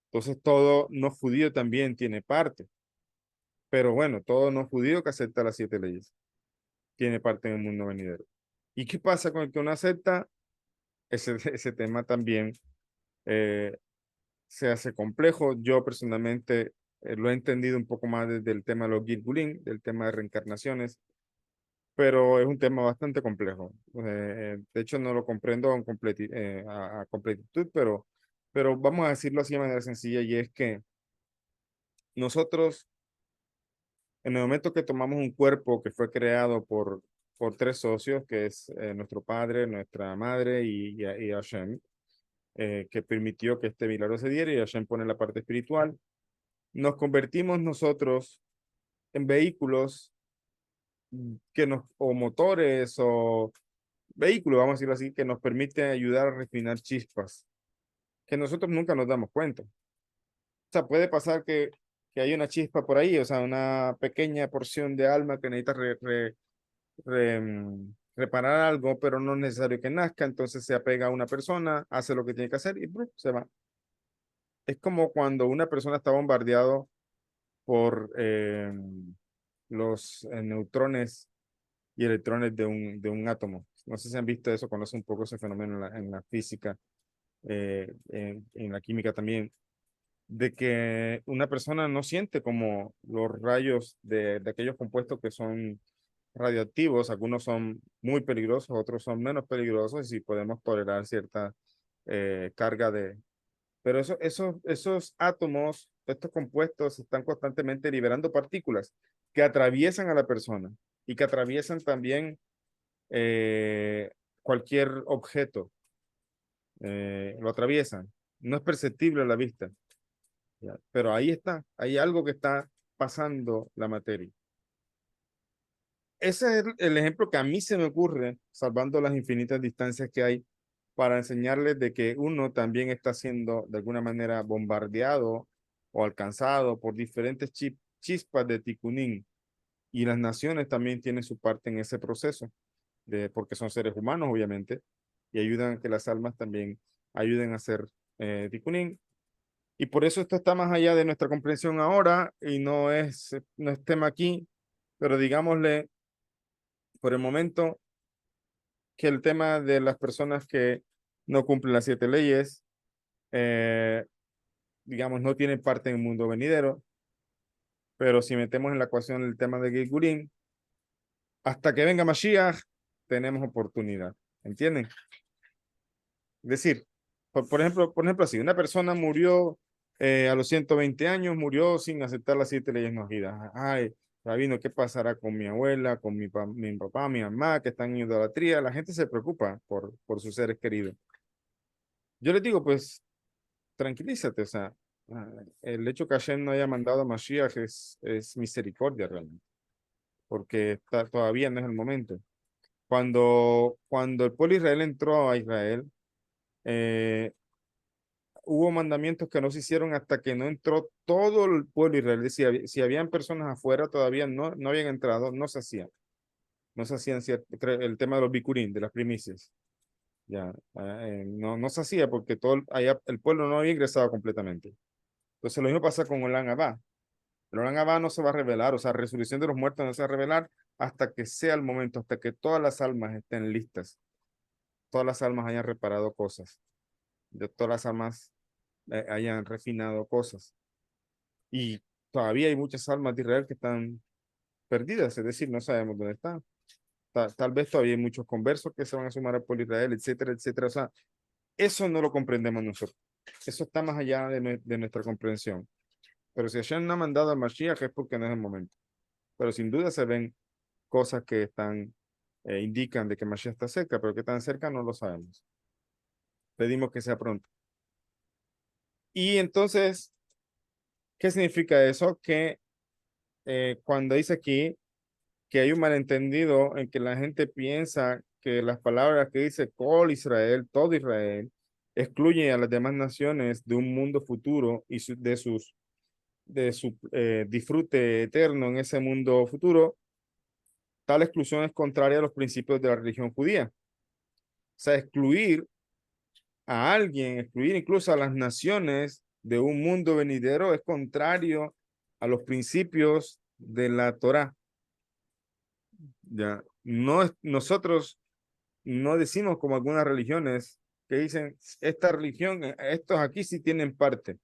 Entonces todo no judío también tiene parte. Pero bueno, todo no judío que acepta las 7 leyes tiene parte en el mundo venidero. ¿Y qué pasa con el que no acepta? Ese tema también se hace complejo. Yo personalmente lo he entendido un poco más desde el tema de los Gilgulín, del tema de reencarnaciones, pero es un tema bastante complejo. De hecho, no lo comprendo a completitud, pero vamos a decirlo así de manera sencilla, y es que nosotros, en el momento que tomamos un cuerpo que fue creado por 3 socios, que es nuestro padre, nuestra madre y Hashem, que permitió que este milagro se diera, y Hashem pone la parte espiritual, nos convertimos nosotros en vehículos o motores o vehículos, vamos a decirlo así, que nos permite ayudar a refinar chispas, que nosotros nunca nos damos cuenta. O sea, puede pasar que hay una chispa por ahí, o sea, una pequeña porción de alma que necesita reparar algo, pero no es necesario que nazca, entonces se apega a una persona, hace lo que tiene que hacer y se va. Es como cuando una persona está bombardeado por los neutrones y electrones de un átomo. No sé si han visto eso, conocen un poco ese fenómeno en la física, en la química también, de que una persona no siente como los rayos de aquellos compuestos que son radioactivos, algunos son muy peligrosos, otros son menos peligrosos, y si podemos tolerar cierta carga de... Pero esos átomos, estos compuestos, están constantemente liberando partículas que atraviesan a la persona y que atraviesan también cualquier objeto, lo atraviesan. No es perceptible a la vista, ¿ya? Pero ahí está, hay algo que está pasando la materia. Ese es el ejemplo que a mí se me ocurre, salvando las infinitas distancias que hay, para enseñarles de que uno también está siendo de alguna manera bombardeado o alcanzado por diferentes chispas de Ticunín, y las naciones también tienen su parte en ese proceso, porque son seres humanos, obviamente, y ayudan a que las almas también ayuden a ser Ticunín. Y por eso esto está más allá de nuestra comprensión ahora, y no es tema aquí, pero digámosle por el momento que el tema de las personas que no cumplen las 7 leyes, eh, digamos, no tienen parte en el mundo venidero, pero si metemos en la ecuación el tema de Gilgurín, hasta que venga Mashiach, tenemos oportunidad, ¿entienden? Es decir, por ejemplo así, una persona murió a los 120 años, murió sin aceptar las 7 leyes nojidas. Ay, Rabino, ¿qué pasará con mi abuela, con mi papá, mi mamá, que están en idolatría? La gente se preocupa por sus seres queridos. Yo les digo, pues, tranquilízate, o sea, el hecho que Hashem no haya mandado a Mashiach es misericordia realmente, porque todavía no es el momento. Cuando el pueblo de Israel entró a Israel, eh, hubo mandamientos que no se hicieron hasta que no entró todo el pueblo de Israel. Es decir, si habían personas afuera, todavía no habían entrado, no se hacían. No se hacían el tema de los bikurim, de las primicias. Ya, no se hacía porque allá, el pueblo no había ingresado completamente. Entonces lo mismo pasa con Olam Abba. El Olam Abba no se va a revelar, o sea, resurrección de los muertos no se va a revelar hasta que sea el momento, hasta que todas las almas estén listas, todas las almas hayan reparado cosas, de todas las almas hayan refinado cosas. Y todavía hay muchas almas de Israel que están perdidas, es decir, no sabemos dónde están. Tal vez todavía hay muchos conversos que se van a sumar al pueblo de Israel, etcétera, etcétera. O sea, eso no lo comprendemos nosotros. Eso está más allá de nuestra comprensión. Pero si Hashem no ha mandado al Mashiach es porque no es el momento. Pero sin duda se ven cosas que indican de que Mashiach está cerca, pero que tan cerca no lo sabemos. Pedimos que sea pronto. Y entonces, ¿qué significa eso? Que cuando dice aquí que hay un malentendido en que la gente piensa que las palabras que dice Kol Israel, todo Israel, excluyen a las demás naciones de un mundo futuro y de su disfrute eterno en ese mundo futuro. Tal exclusión es contraria a los principios de la religión judía. O sea, excluir a alguien, excluir incluso a las naciones de un mundo venidero es contrario a los principios de la Torá. Ya, nosotros no decimos como algunas religiones que dicen, esta religión, estos aquí sí tienen parte,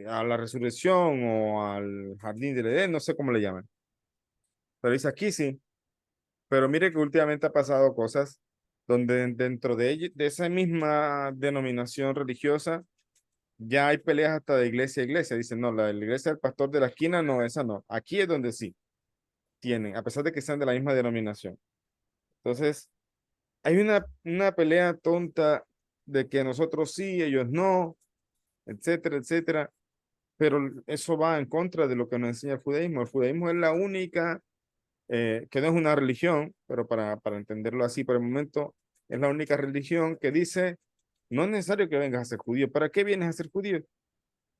a la resurrección o al jardín del Edén, no sé cómo le llaman, pero dice aquí sí. Pero mire que últimamente ha pasado cosas donde dentro de esa misma denominación religiosa ya hay peleas hasta de iglesia a iglesia. Dicen, no, la iglesia del pastor de la esquina, no, esa no. Aquí es donde sí tienen, a pesar de que sean de la misma denominación. Entonces, hay una pelea tonta de que nosotros sí, ellos no, etcétera, etcétera. Pero eso va en contra de lo que nos enseña el judaísmo. El judaísmo es la única, que no es una religión, pero para entenderlo así por el momento, es la única religión que dice, no es necesario que vengas a ser judío. ¿Para qué vienes a ser judío?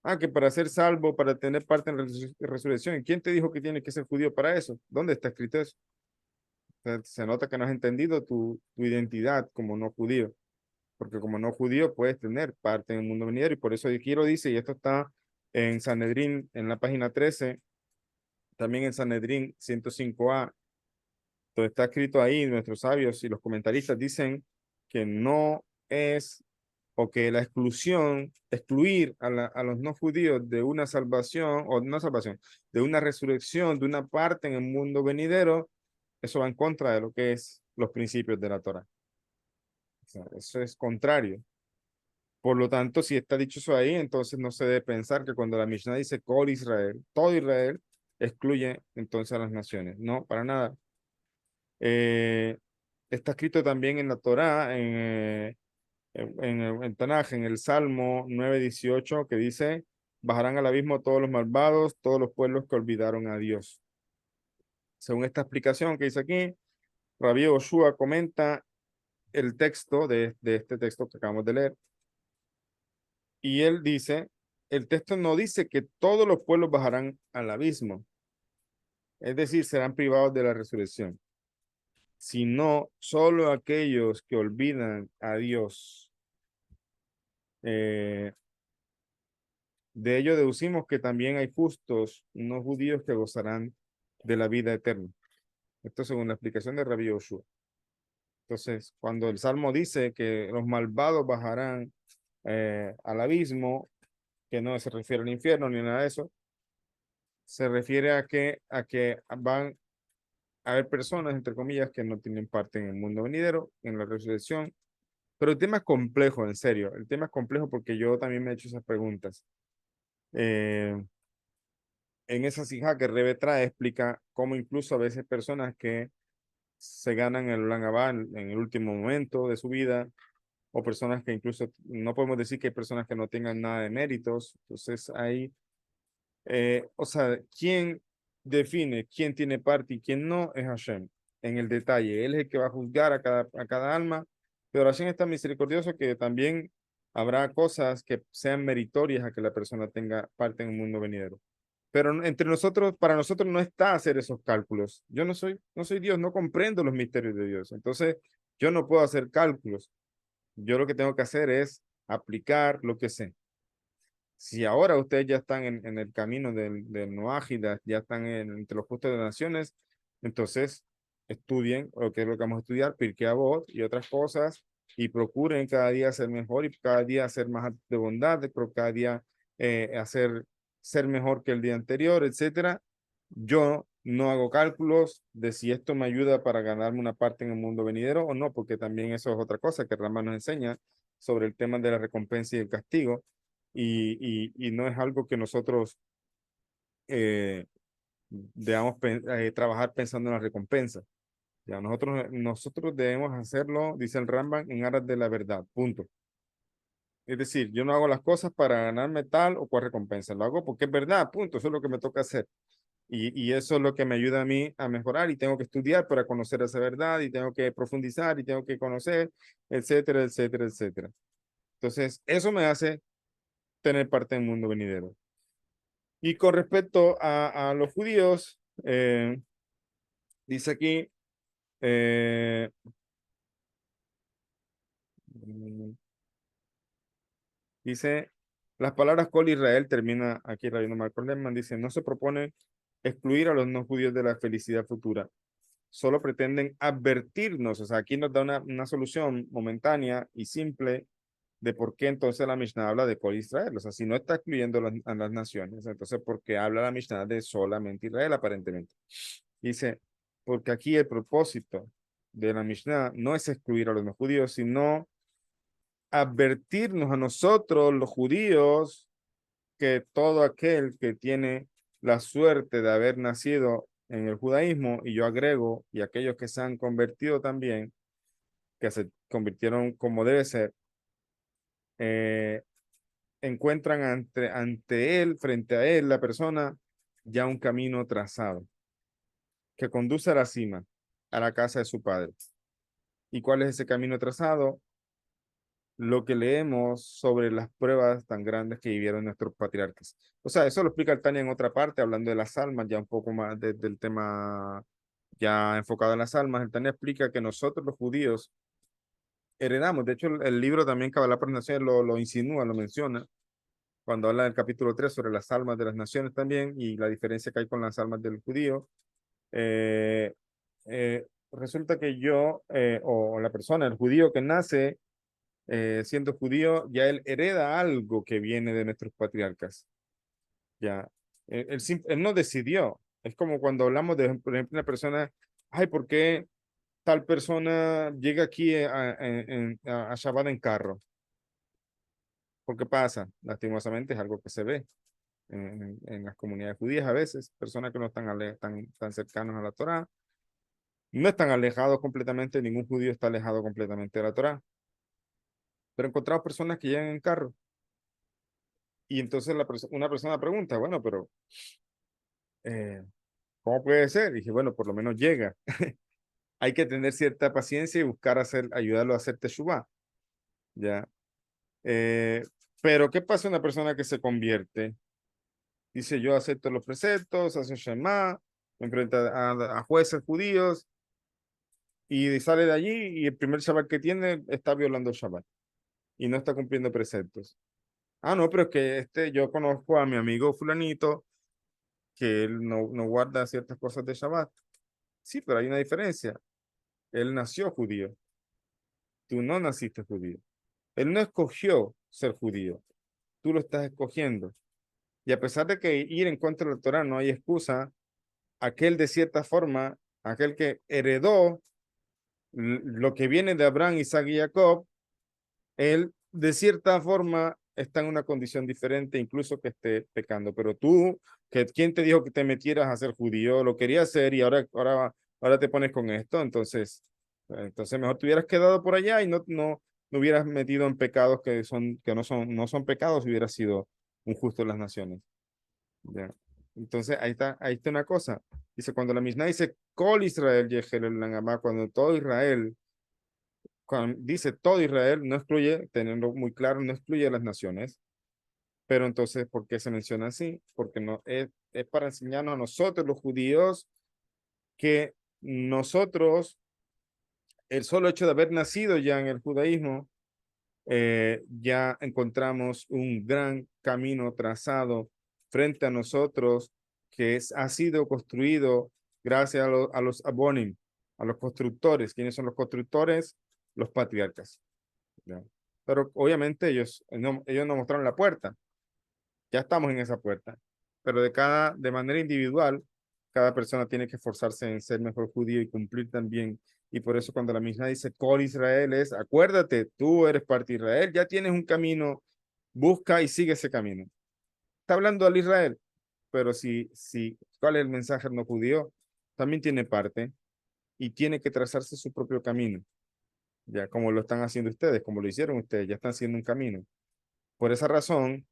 Ah, que para ser salvo, para tener parte en la resurrección. ¿Y quién te dijo que tienes que ser judío para eso? ¿Dónde está escrito eso? O sea, se nota que no has entendido tu identidad como no judío, porque como no judío puedes tener parte en el mundo venidero, y por eso aquí lo dice, y esto está en Sanedrín, en la página 13, también en Sanedrín 105a, donde está escrito ahí, nuestros sabios y los comentaristas dicen que no es, o que la excluir a los no judíos de una salvación, o no salvación, de una resurrección, de una parte en el mundo venidero, Eso va en contra de lo que es los principios de la Torá. O sea, eso es contrario. Por lo tanto, si está dicho eso ahí, entonces no se debe pensar que cuando la Mishnah dice Kol Israel, todo Israel, excluye entonces a las naciones. No, para nada. Eh, Está escrito también en la Torá, en Tanaj, en el Salmo 9:18, que dice, bajarán al abismo todos los malvados, todos los pueblos que olvidaron a Dios. Según esta explicación que dice aquí, Rabbi Yoshua comenta el texto de este texto que acabamos de leer. Y él dice, el texto no dice que todos los pueblos bajarán al abismo, es decir, serán privados de la resurrección, sino solo aquellos que olvidan a Dios. De ello deducimos que también hay justos, no judíos, que gozarán de la vida eterna. Esto según la explicación de Rabbi Yoshua. Entonces, cuando el Salmo dice que los malvados bajarán al abismo, que no se refiere al infierno ni nada de eso, se refiere a que van a haber personas, entre comillas, que no tienen parte en el mundo venidero, en la resurrección. Pero el tema es complejo, en serio. El tema es complejo porque yo también me he hecho esas preguntas. En esa sija que Rebe trae, explica cómo incluso a veces personas que se ganan el Olam Abba en el último momento de su vida, o personas que incluso no podemos decir que hay personas que no tengan nada de méritos. Entonces ahí, o sea, ¿quién define quién tiene parte y quién no? Es Hashem, en el detalle. Él es el que va a juzgar a cada alma, pero Hashem es tan misericordioso que también habrá cosas que sean meritorias a que la persona tenga parte en el mundo venidero. Pero entre nosotros, para nosotros no está hacer esos cálculos. Yo no soy Dios, no comprendo los misterios de Dios. Entonces, yo no puedo hacer cálculos. Yo lo que tengo que hacer es aplicar lo que sé. Si ahora ustedes ya están en el camino del Noágida, ya están entre los justos de las naciones, entonces estudien lo que es lo que vamos a estudiar, Pirkei Avot y otras cosas, y procuren cada día ser mejor y cada día hacer más actos de bondad, pero cada día ser mejor que el día anterior, etcétera. Yo no hago cálculos de si esto me ayuda para ganarme una parte en el mundo venidero o no, porque también eso es otra cosa que Rama nos enseña sobre el tema de la recompensa y el castigo y no es algo que nosotros eh, debamos trabajar pensando en la recompensa. Ya, nosotros debemos hacerlo, dice el Rambam, en aras de la verdad, punto. Es decir, yo no hago las cosas para ganarme tal o cual recompensa, lo hago porque es verdad, punto, eso es lo que me toca hacer. Y eso es lo que me ayuda a mí a mejorar y tengo que estudiar para conocer esa verdad y tengo que profundizar y tengo que conocer, etcétera, etcétera, etcétera. Entonces, eso me hace tener parte del mundo venidero. Y con respecto a los judíos, dice aquí, eh, dice, las palabras Kol Israel, termina aquí Rabino Marco Lehmann, dice, no se propone excluir a los no judíos de la felicidad futura, solo pretenden advertirnos, o sea, aquí nos da una solución momentánea y simple de por qué entonces la Mishnah habla de Kol Israel, o sea, si no está excluyendo a las naciones, entonces ¿por qué habla la Mishnah de solamente Israel aparentemente? Dice, porque aquí el propósito de la Mishnah no es excluir a los no judíos, sino advertirnos a nosotros, los judíos, que todo aquel que tiene la suerte de haber nacido en el judaísmo, y yo agrego, y aquellos que se han convertido también, que se convirtieron como debe ser, eh, encuentran ante él, frente a él, la persona, ya un camino trazado que conduce a la cima, a la casa de su padre. ¿Y cuál es ese camino trazado? Lo que leemos sobre las pruebas tan grandes que vivieron nuestros patriarcas. O sea, eso lo explica el Tania en otra parte, hablando de las almas, ya un poco más del tema ya enfocado en las almas. El Tania explica que nosotros los judíos heredamos, de hecho el libro también Kabbalah por Naciones lo insinúa, lo menciona, cuando habla del capítulo 3 sobre las almas de las naciones también y la diferencia que hay con las almas del judío. Resulta que yo, o la persona, el judío que nace siendo judío, ya él hereda algo que viene de nuestros patriarcas. Ya, él no decidió. Es como cuando hablamos de, por ejemplo, una persona ay, ¿por qué tal persona llega aquí a Shabbat en carro? ¿Por qué pasa? Lastimosamente es algo que se ve en las comunidades judías a veces, personas que no están tan cercanos a la Torá, no están alejados completamente, ningún judío está alejado completamente de la Torá, pero encontramos personas que llegan en carro. Y entonces una persona pregunta, bueno, pero eh, ¿cómo puede ser? Y dije, bueno, por lo menos llega. Hay que tener cierta paciencia y buscar ayudarlo a hacer teshuvá, ¿ya? Eh, pero ¿qué pasa una persona que se convierte? Dice, yo acepto los preceptos, hace Shema, enfrenta a jueces judíos y sale de allí y el primer Shabbat que tiene está violando el Shabbat y no está cumpliendo preceptos. Ah, no, pero es que yo conozco a mi amigo fulanito que él no guarda ciertas cosas de Shabbat. Sí, pero hay una diferencia. Él nació judío. Tú no naciste judío. Él no escogió ser judío. Tú lo estás escogiendo. Y a pesar de que ir en contra del Torah no hay excusa, aquel de cierta forma, aquel que heredó lo que viene de Abraham, Isaac y Jacob, él de cierta forma está en una condición diferente, incluso que esté pecando. Pero tú, ¿quién te dijo que te metieras a ser judío? Lo querías hacer y ahora te pones con esto. Entonces mejor te hubieras quedado por allá y no hubieras metido en pecados que no son pecados, hubieras sido un justo en las naciones. ¿Ya? Entonces ahí está una cosa. Dice, cuando la Mishnah dice, Kol Israel Yehel el Langamá, cuando todo Israel, cuando dice todo Israel, no excluye, teniendo muy claro, no excluye a las naciones. Pero entonces, ¿por qué se menciona así? Porque no es para enseñarnos a nosotros, los judíos, que nosotros, el solo hecho de haber nacido ya en el judaísmo, ya encontramos un gran camino trazado frente a nosotros ha sido construido gracias a los abonim, a los constructores. ¿Quiénes son los constructores? Los patriarcas. ¿Ya? Pero obviamente ellos no mostraron la puerta. Ya estamos en esa puerta. Pero de manera individual, cada persona tiene que esforzarse en ser mejor judío y cumplir también. Y por eso cuando la misma dice, Col Israel es, acuérdate, tú eres parte de Israel, ya tienes un camino, busca y sigue ese camino. Está hablando al Israel, pero ¿cuál es el mensaje no judío? También tiene parte y tiene que trazarse su propio camino, ya como lo están haciendo ustedes, como lo hicieron ustedes, ya están haciendo un camino. Por esa razón,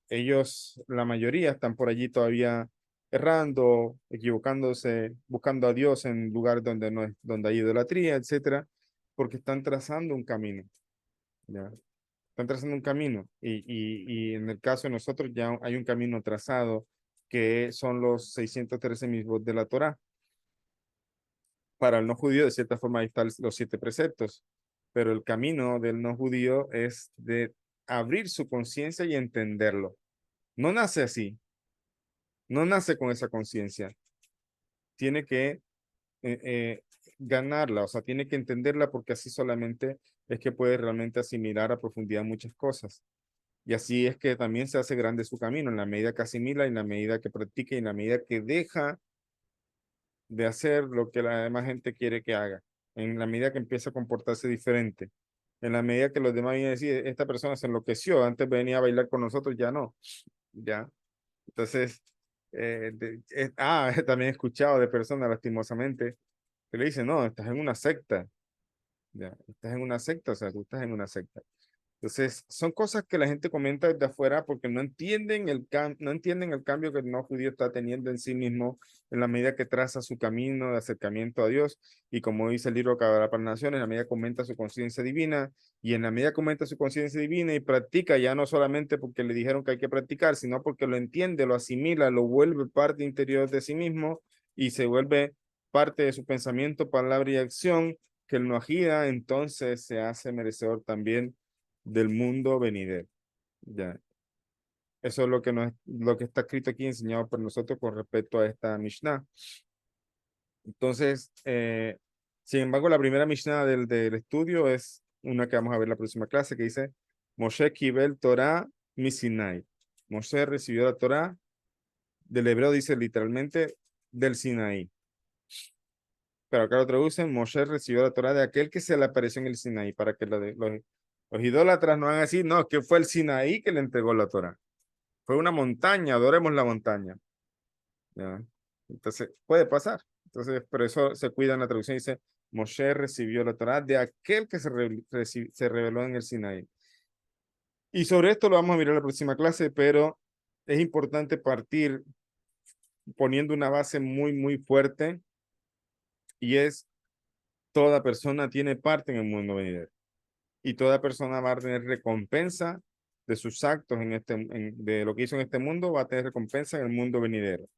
ellos, la mayoría, están por allí todavía errando, equivocándose, buscando a Dios en lugares donde no es, donde hay idolatría, etcétera, porque están trazando un camino, ¿ya? Están trazando un camino y en el caso de nosotros ya hay un camino trazado que son los 613 mismos de la Torá. Para el no judío, de cierta forma, ahí están los 7 preceptos, pero el camino del no judío es de abrir su conciencia y entenderlo. No nace así, no nace con esa conciencia. Tiene que ganarla, o sea, tiene que entenderla porque así solamente es que puede realmente asimilar a profundidad muchas cosas. Y así es que también se hace grande su camino, en la medida que asimila, en la medida que practica y en la medida que deja de hacer lo que la demás gente quiere que haga, en la medida que empieza a comportarse diferente, en la medida que los demás vienen a decir, esta persona se enloqueció, antes venía a bailar con nosotros, ya no, ya. Entonces, también he escuchado de personas lastimosamente que le dicen, no, estás en una secta, ya, estás en una secta, o sea, tú estás en una secta. Entonces, son cosas que la gente comenta desde afuera porque no entienden el cambio que el no judío está teniendo en sí mismo en la medida que traza su camino de acercamiento a Dios. Y como dice el libro Cabala para Naciones, en la medida que aumenta su conciencia divina y en la medida que aumenta su conciencia divina y practica, ya no solamente porque le dijeron que hay que practicar, sino porque lo entiende, lo asimila, lo vuelve parte interior de sí mismo y se vuelve parte de su pensamiento, palabra y acción, que el Noajida entonces se hace merecedor también del mundo venidero. Ya. Eso es lo que está escrito aquí, enseñado por nosotros con respecto a esta Mishnah. Entonces, sin embargo, la primera Mishnah del estudio es una que vamos a ver en la próxima clase, que dice, Moshe Kibel Torah Misinai. Moshe recibió la Torah, del hebreo dice literalmente, del Sinaí. pero acá lo traducen, Moshe recibió la Torá de aquel que se le apareció en el Sinaí, para que los idólatras no hagan así, no, que fue el Sinaí que le entregó la Torá. Fue una montaña, adoremos la montaña. ¿Ya? Entonces, puede pasar. Entonces, por eso se cuida en la traducción, dice, Moshe recibió la Torá de aquel que se reveló en el Sinaí. Y sobre esto lo vamos a mirar en la próxima clase, pero es importante partir poniendo una base muy, muy fuerte, y es, toda persona tiene parte en el mundo venidero. Y toda persona va a tener recompensa de sus actos de lo que hizo en este mundo, va a tener recompensa en el mundo venidero.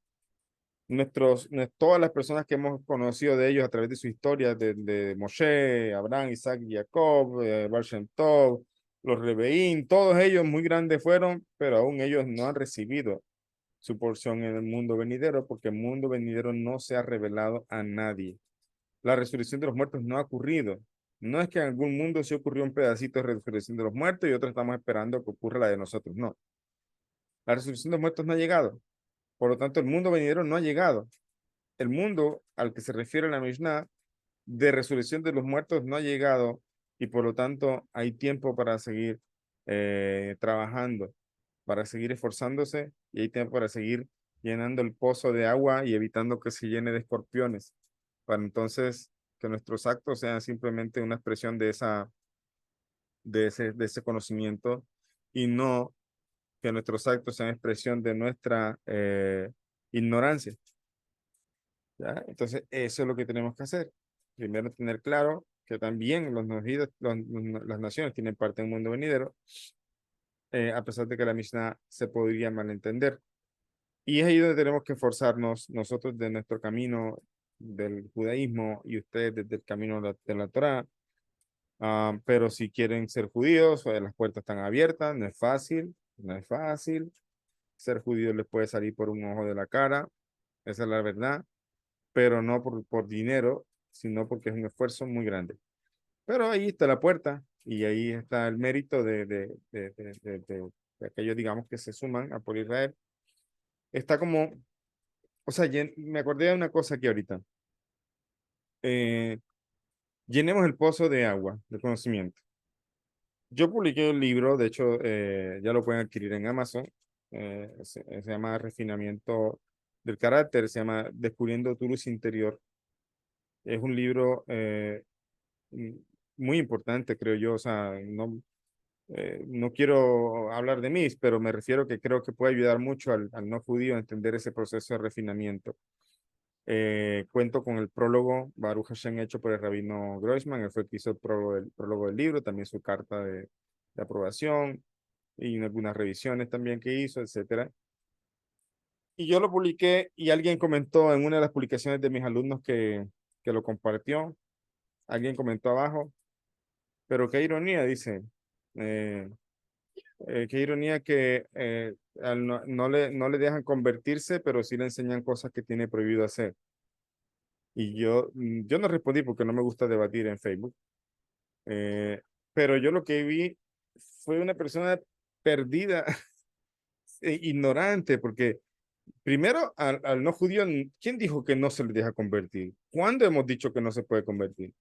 Todas las personas que hemos conocido de ellos a través de su historia, de Moshe, Abraham, Isaac y Jacob, Baal Shem Tov, los Rebeín, todos ellos muy grandes fueron, pero aún ellos no han recibido su porción en el mundo venidero, porque el mundo venidero no se ha revelado a nadie. La resurrección de los muertos no ha ocurrido. No es que en algún mundo se ocurrió un pedacito de resurrección de los muertos y otros estamos esperando que ocurra la de nosotros. No. La resurrección de los muertos no ha llegado. Por lo tanto, el mundo venidero no ha llegado. El mundo al que se refiere la Mishnah de resurrección de los muertos no ha llegado, y por lo tanto hay tiempo para seguir trabajando, para seguir esforzándose, y hay tiempo para seguir llenando el pozo de agua y evitando que se llene de escorpiones, para entonces que nuestros actos sean simplemente una expresión de ese conocimiento, y no que nuestros actos sean expresión de nuestra ignorancia. ¿Ya? Entonces, eso es lo que tenemos que hacer. Primero, tener claro que también las naciones tienen parte en el mundo venidero, a pesar de que la Mishnah se podría malentender. Y es ahí donde tenemos que esforzarnos nosotros de nuestro camino del judaísmo y ustedes desde el camino de la Torá. Pero si quieren ser judíos, las puertas están abiertas, no es fácil, no es fácil. Ser judío les puede salir por un ojo de la cara, esa es la verdad, pero no por dinero, sino porque es un esfuerzo muy grande. Pero ahí está la puerta, y ahí está el mérito de aquellos, digamos, que se suman a por Israel. Está como, o sea, me acordé de una cosa aquí ahorita. Llenemos el pozo de agua, de conocimiento. Yo publiqué un libro, de hecho, ya lo pueden adquirir en Amazon. Se llama Refinamiento del Carácter, se llama Descubriendo tu luz interior. Es un libro mm, muy importante, creo yo. O sea, no quiero hablar de mí, pero me refiero que creo que puede ayudar mucho al no judío a entender ese proceso de refinamiento. Cuento con el prólogo Baruch Hashem hecho por el rabino Groisman. Él fue el que hizo el prólogo del libro, también su carta de aprobación y algunas revisiones también que hizo, etcétera. Y yo lo publiqué, y alguien comentó en una de las publicaciones de mis alumnos que lo compartió. Alguien comentó abajo, pero qué ironía, dice. eh, qué ironía que no le dejan convertirse, pero sí le enseñan cosas que tiene prohibido hacer. Y yo no respondí porque no me gusta debatir en Facebook. Pero yo lo que vi fue una persona perdida, ignorante, porque primero al no judío, ¿quién dijo que no se le deja convertir? ¿Cuándo hemos dicho que no se puede convertir?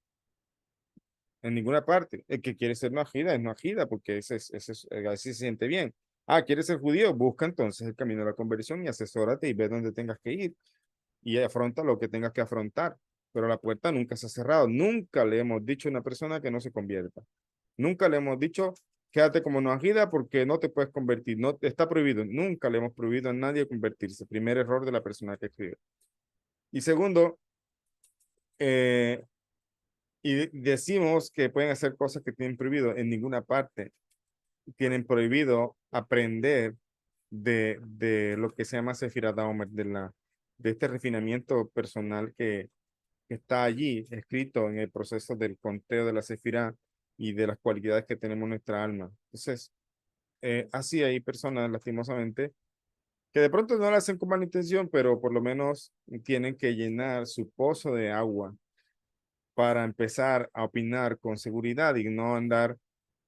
En ninguna parte. El que quiere ser no ajida es no ajida, porque así se siente bien. ¿Quieres ser judío? Busca entonces el camino de la conversión y asesórate y ve dónde tengas que ir y afronta lo que tengas que afrontar. Pero la puerta nunca se ha cerrado. Nunca le hemos dicho a una persona que no se convierta. Nunca le hemos dicho, quédate como no ajida porque no te puedes convertir. No, está prohibido. Nunca le hemos prohibido a nadie convertirse. Primer error de la persona que escribe. Y segundo, y decimos que pueden hacer cosas que tienen prohibido. En ninguna parte tienen prohibido aprender de lo que se llama Sefirat HaOmer, de este refinamiento personal que está allí escrito en el proceso del conteo de la Sefirá y de las cualidades que tenemos en nuestra alma. Entonces, así hay personas, lastimosamente, que de pronto no lo hacen con mala intención, pero por lo menos tienen que llenar su pozo de agua para empezar a opinar con seguridad y no andar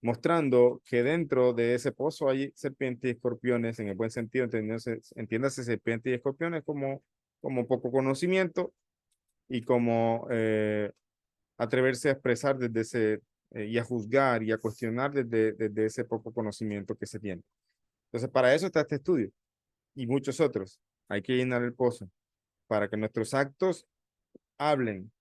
mostrando que dentro de ese pozo hay serpientes y escorpiones, en el buen sentido, entiéndase serpientes y escorpiones como poco conocimiento, y como atreverse a expresar desde ese, y a juzgar y a cuestionar desde ese poco conocimiento que se tiene. Entonces, para eso está este estudio y muchos otros. Hay que llenar el pozo para que nuestros actos hablen.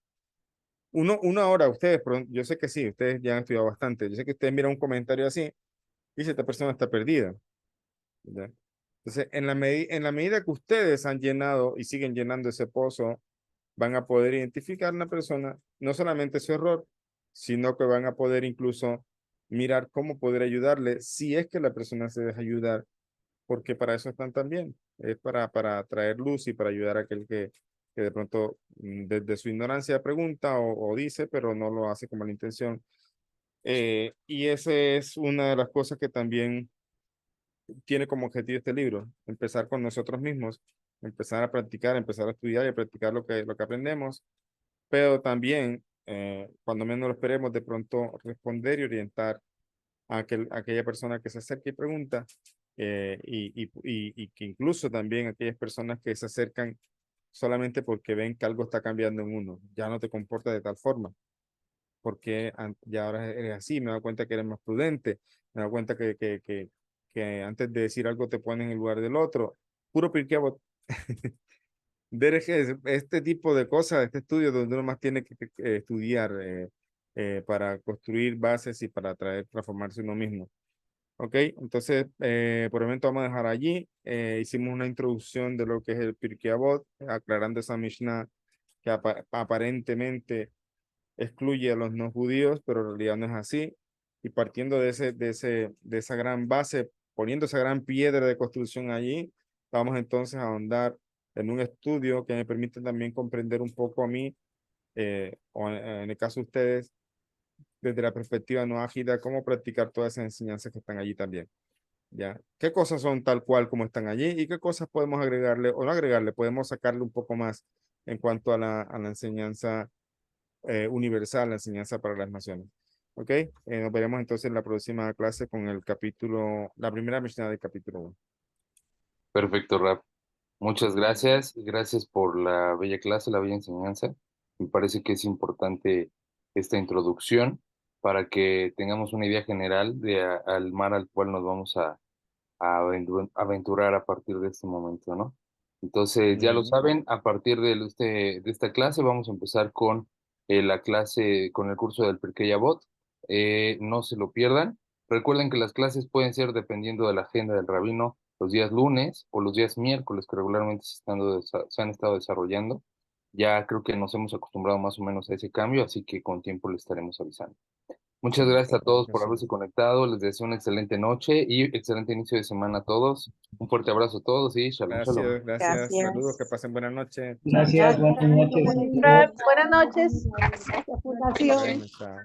Una hora ustedes, pero yo sé que sí, ustedes ya han estudiado bastante. Yo sé que ustedes miran un comentario así y dice, esta persona está perdida. ¿Verdad? Entonces, en la medida que ustedes han llenado y siguen llenando ese pozo, van a poder identificar a una persona, no solamente su error, sino que van a poder incluso mirar cómo poder ayudarle si es que la persona se deja ayudar, porque para eso están también, es para traer luz y para ayudar a aquel que de pronto desde su ignorancia pregunta o dice, pero no lo hace como la intención. Y esa es una de las cosas que también tiene como objetivo este libro, empezar con nosotros mismos, empezar a practicar, empezar a estudiar y a practicar lo que aprendemos, pero también, cuando menos lo esperemos, de pronto responder y orientar a aquella persona que se acerca y pregunta, y que incluso también aquellas personas que se acercan solamente porque ven que algo está cambiando en uno, ya no te comportas de tal forma, porque ya ahora eres así, me he dado cuenta que eres más prudente, me he dado cuenta que antes de decir algo te pones en el lugar del otro, puro Pirkei Avot. Este tipo de cosas, este estudio donde uno más tiene que estudiar para construir bases y para transformarse uno mismo. Ok, entonces por el momento vamos a dejar allí. Hicimos una introducción de lo que es el Pirkei Avot, aclarando esa Mishnah que aparentemente excluye a los no judíos, pero en realidad no es así. Y partiendo de esa gran base, poniendo esa gran piedra de construcción allí, vamos entonces a ahondar en un estudio que me permite también comprender un poco a mí, o en el caso de ustedes, desde la perspectiva no ágida, cómo practicar todas esas enseñanzas que están allí también. ¿Ya? ¿Qué cosas son tal cual como están allí y qué cosas podemos agregarle o no agregarle? Podemos sacarle un poco más en cuanto a la enseñanza universal, la enseñanza para las naciones. ¿Ok? Nos veremos entonces en la próxima clase con el capítulo, la primera Mishnah del capítulo 1. Perfecto, Rap. Muchas gracias. Gracias por la bella clase, la bella enseñanza. Me parece que es importante esta introducción para que tengamos una idea general al mar al cual nos vamos aventurar a partir de este momento, ¿no? Entonces, ya lo saben, a partir de esta clase vamos a empezar con la clase, con el curso del Pirkei Avot. No se lo pierdan. Recuerden que las clases pueden ser dependiendo de la agenda del rabino los días lunes o los días miércoles que regularmente se han estado desarrollando. Ya creo que nos hemos acostumbrado más o menos a ese cambio, así que con tiempo les estaremos avisando. Muchas gracias a todos por haberse conectado. Les deseo una excelente noche y excelente inicio de semana a todos. Un fuerte abrazo a todos y shalom, shalom. Gracias. Saludos, que pasen buenas noches. Gracias, buenas noches. Buenas noches. Gracias, Fundación. Chao.